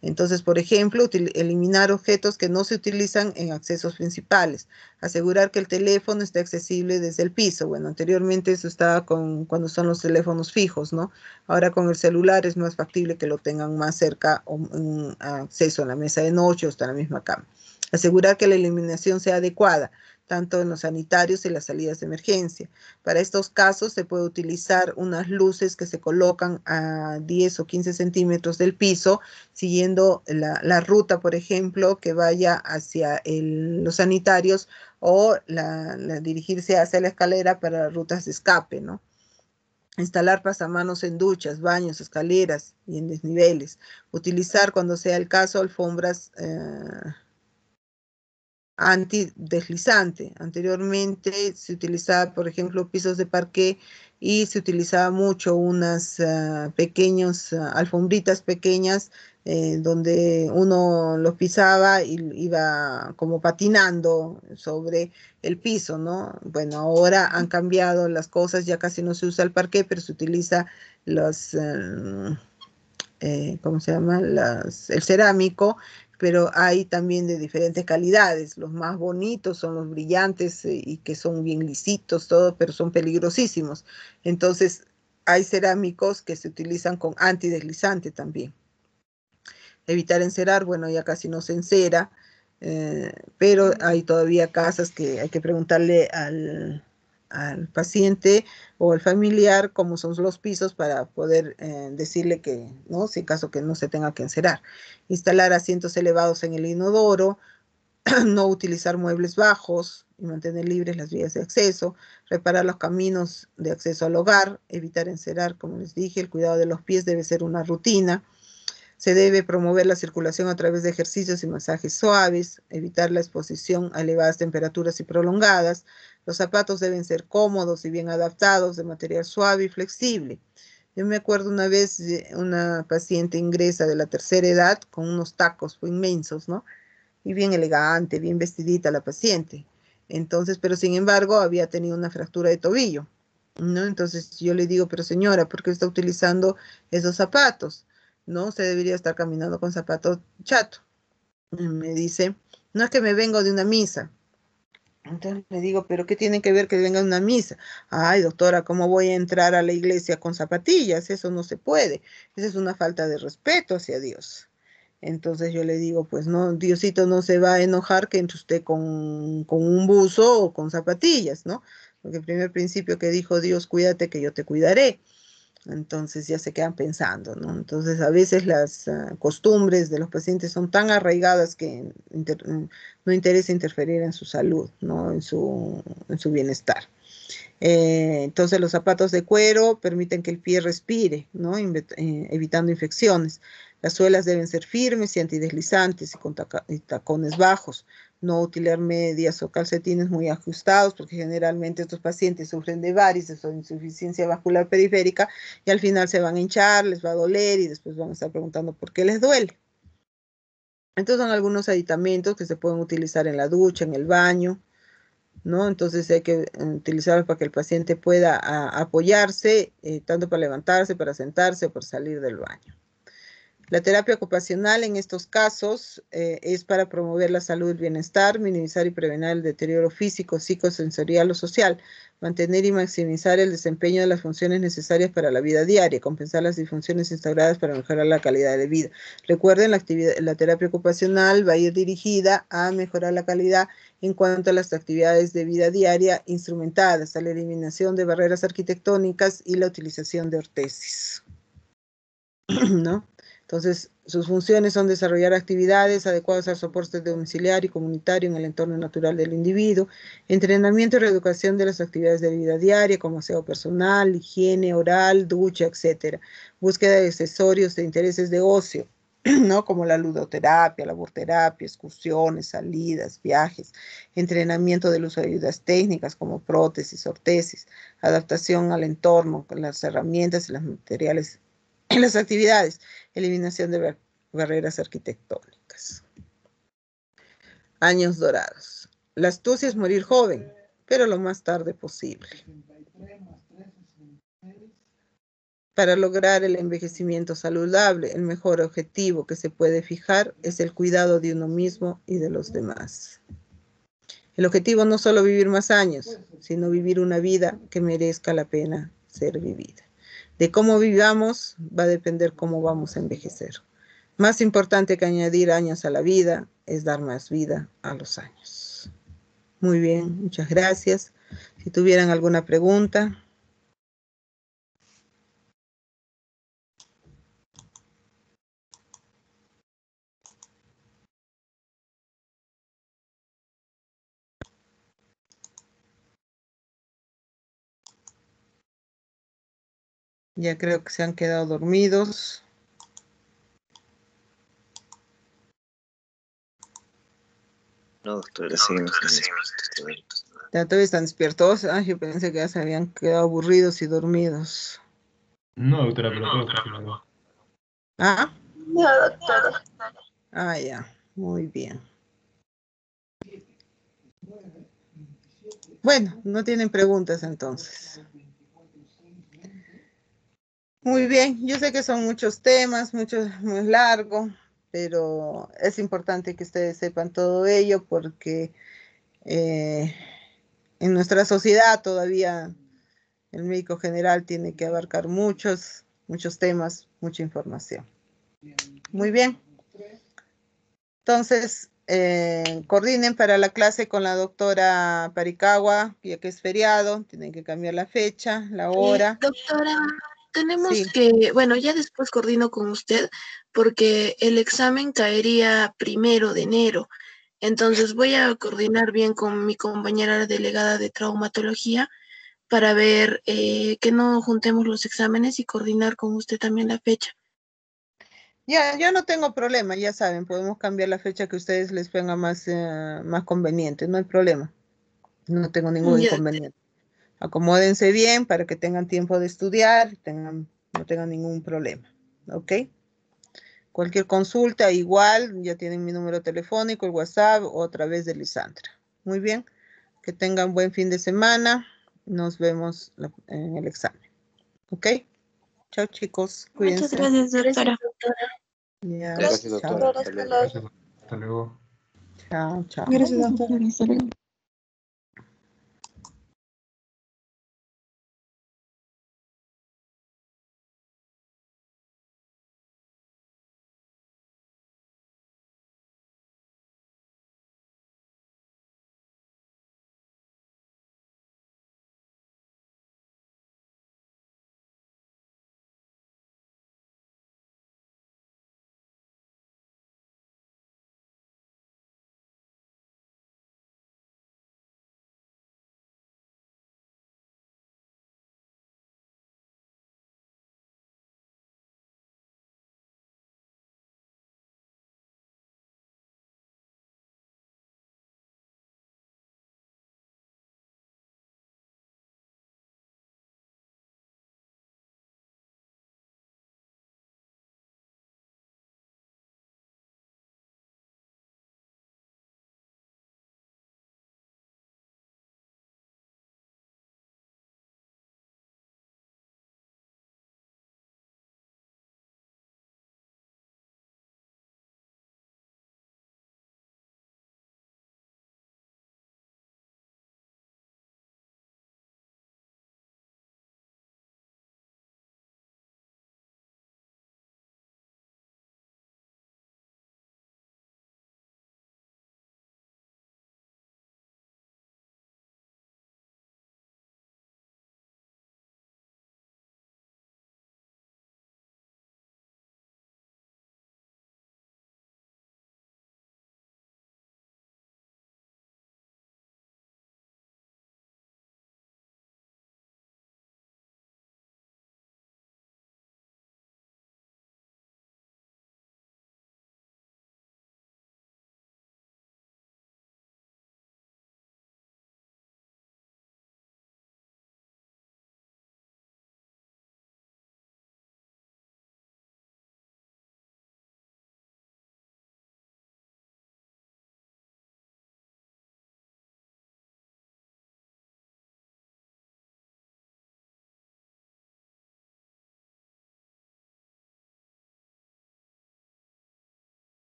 Entonces, por ejemplo, eliminar objetos que no se utilizan en accesos principales. Asegurar que el teléfono esté accesible desde el piso. Bueno, anteriormente eso estaba cuando son los teléfonos fijos, ¿no? Ahora con el celular es más factible que lo tengan más cerca o un acceso a la mesa de noche o hasta la misma cama. Asegurar que la iluminación sea adecuada, tanto en los sanitarios y las salidas de emergencia. Para estos casos se puede utilizar unas luces que se colocan a 10 o 15 centímetros del piso, siguiendo la ruta, por ejemplo, que vaya hacia los sanitarios o dirigirse hacia la escalera para rutas de escape, ¿no? Instalar pasamanos en duchas, baños, escaleras y en desniveles. Utilizar, cuando sea el caso, alfombras antideslizante. Anteriormente se utilizaba, por ejemplo, pisos de parqué y se utilizaba mucho unas pequeñas alfombritas pequeñas donde uno los pisaba y iba como patinando sobre el piso, ¿no? Bueno, ahora han cambiado las cosas, ya casi no se usa el parqué, pero se utiliza los ¿cómo se llama? El cerámico, pero hay también de diferentes calidades. Los más bonitos son los brillantes y que son bien lisitos, todo, pero son peligrosísimos. Entonces, hay cerámicos que se utilizan con antideslizante también. Evitar encerar, bueno, ya casi no se encera, pero hay todavía casas que hay que preguntarle al paciente o al familiar cómo son los pisos para poder decirle que, ¿no? Si en caso que no se tenga que encerar. Instalar asientos elevados en el inodoro, no utilizar muebles bajos y mantener libres las vías de acceso, reparar los caminos de acceso al hogar, evitar encerar, como les dije, el cuidado de los pies debe ser una rutina. Se debe promover la circulación a través de ejercicios y masajes suaves, evitar la exposición a elevadas temperaturas y prolongadas. Los zapatos deben ser cómodos y bien adaptados, de material suave y flexible. Yo me acuerdo una vez una paciente ingresa de la tercera edad con unos tacos inmensos, ¿no? Y bien elegante, bien vestidita la paciente. Entonces, pero sin embargo, había tenido una fractura de tobillo, ¿no? Entonces yo le digo, pero señora, ¿por qué está utilizando esos zapatos? No, usted debería estar caminando con zapatos chato. Y me dice, no es que me vengo de una misa. Entonces le digo, pero ¿qué tiene que ver que venga de una misa? Ay, doctora, ¿cómo voy a entrar a la iglesia con zapatillas? Eso no se puede. Esa es una falta de respeto hacia Dios. Entonces yo le digo, pues no, Diosito no se va a enojar que entre usted con un buzo o con zapatillas, ¿no? Porque el primer principio que dijo Dios, cuídate que yo te cuidaré. Entonces ya se quedan pensando, ¿no? Entonces a veces las costumbres de los pacientes son tan arraigadas que no interesa interferir en su salud, ¿no? En su bienestar. Entonces los zapatos de cuero permiten que el pie respire, ¿no? Evitando infecciones. Las suelas deben ser firmes y antideslizantes y con tacones bajos. No utilizar medias o calcetines muy ajustados porque generalmente estos pacientes sufren de varices o insuficiencia vascular periférica y al final se van a hinchar, les va a doler y después van a estar preguntando por qué les duele. Estos son algunos aditamentos que se pueden utilizar en la ducha, en el baño, ¿no? Entonces hay que utilizarlos para que el paciente pueda apoyarse, tanto para levantarse, para sentarse o para salir del baño. La terapia ocupacional en estos casos es para promover la salud y el bienestar, minimizar y prevenir el deterioro físico, psicosensorial o social, mantener y maximizar el desempeño de las funciones necesarias para la vida diaria, compensar las disfunciones instauradas para mejorar la calidad de vida. Recuerden, la terapia ocupacional va a ir dirigida a mejorar la calidad en cuanto a las actividades de vida diaria instrumentadas, a la eliminación de barreras arquitectónicas y la utilización de ortesis, ¿no? Entonces, sus funciones son desarrollar actividades adecuadas al soporte domiciliario y comunitario en el entorno natural del individuo, entrenamiento y reeducación de las actividades de vida diaria, como aseo personal, higiene oral, ducha, etc. Búsqueda de accesorios de intereses de ocio, ¿no? Como la ludoterapia, la laborterapia, excursiones, salidas, viajes, entrenamiento del uso de ayudas técnicas como prótesis, ortesis, adaptación al entorno, con las herramientas y los materiales en las actividades, eliminación de barreras arquitectónicas. Años dorados. La astucia es morir joven, pero lo más tarde posible. Para lograr el envejecimiento saludable, el mejor objetivo que se puede fijar es el cuidado de uno mismo y de los demás. El objetivo no es solo vivir más años, sino vivir una vida que merezca la pena ser vivida. De cómo vivamos va a depender cómo vamos a envejecer. Más importante que añadir años a la vida es dar más vida a los años. Muy bien, muchas gracias. Si tuvieran alguna pregunta. Ya creo que se han quedado dormidos. No, doctora, seguimos. Ya todavía están despiertos. Ah, yo pensé que ya se habían quedado aburridos y dormidos. No, doctora, pero todo está claro. ¿Ah? No, doctora. Ah, ya. Muy bien. Bueno, no tienen preguntas entonces. Muy bien, yo sé que son muchos temas, muy largo, pero es importante que ustedes sepan todo ello porque en nuestra sociedad todavía el médico general tiene que abarcar muchos temas, mucha información. Muy bien. Entonces, coordinen para la clase con la doctora Paricagua, ya que es feriado, tienen que cambiar la fecha, la hora. Doctora, tenemos Sí. que, bueno, ya después coordino con usted porque el examen caería 1 de enero. Entonces voy a coordinar bien con mi compañera delegada de traumatología para ver que no juntemos los exámenes y coordinar con usted también la fecha. Ya, yo no tengo problema, ya saben, podemos cambiar la fecha que a ustedes les venga más conveniente, no hay problema, no tengo ningún Ya, inconveniente. Acomódense bien para que tengan tiempo de estudiar, no tengan ningún problema, ¿ok? Cualquier consulta, igual, ya tienen mi número telefónico, el WhatsApp o a través de Lisandra. Muy bien, que tengan buen fin de semana, nos vemos en el examen, ¿ok? Chao chicos, muchas cuídense. gracias, doctora. Ya, Gracias, chao. doctora. Hasta luego. Hasta luego. Chao, chao. Gracias, doctora. Hasta luego.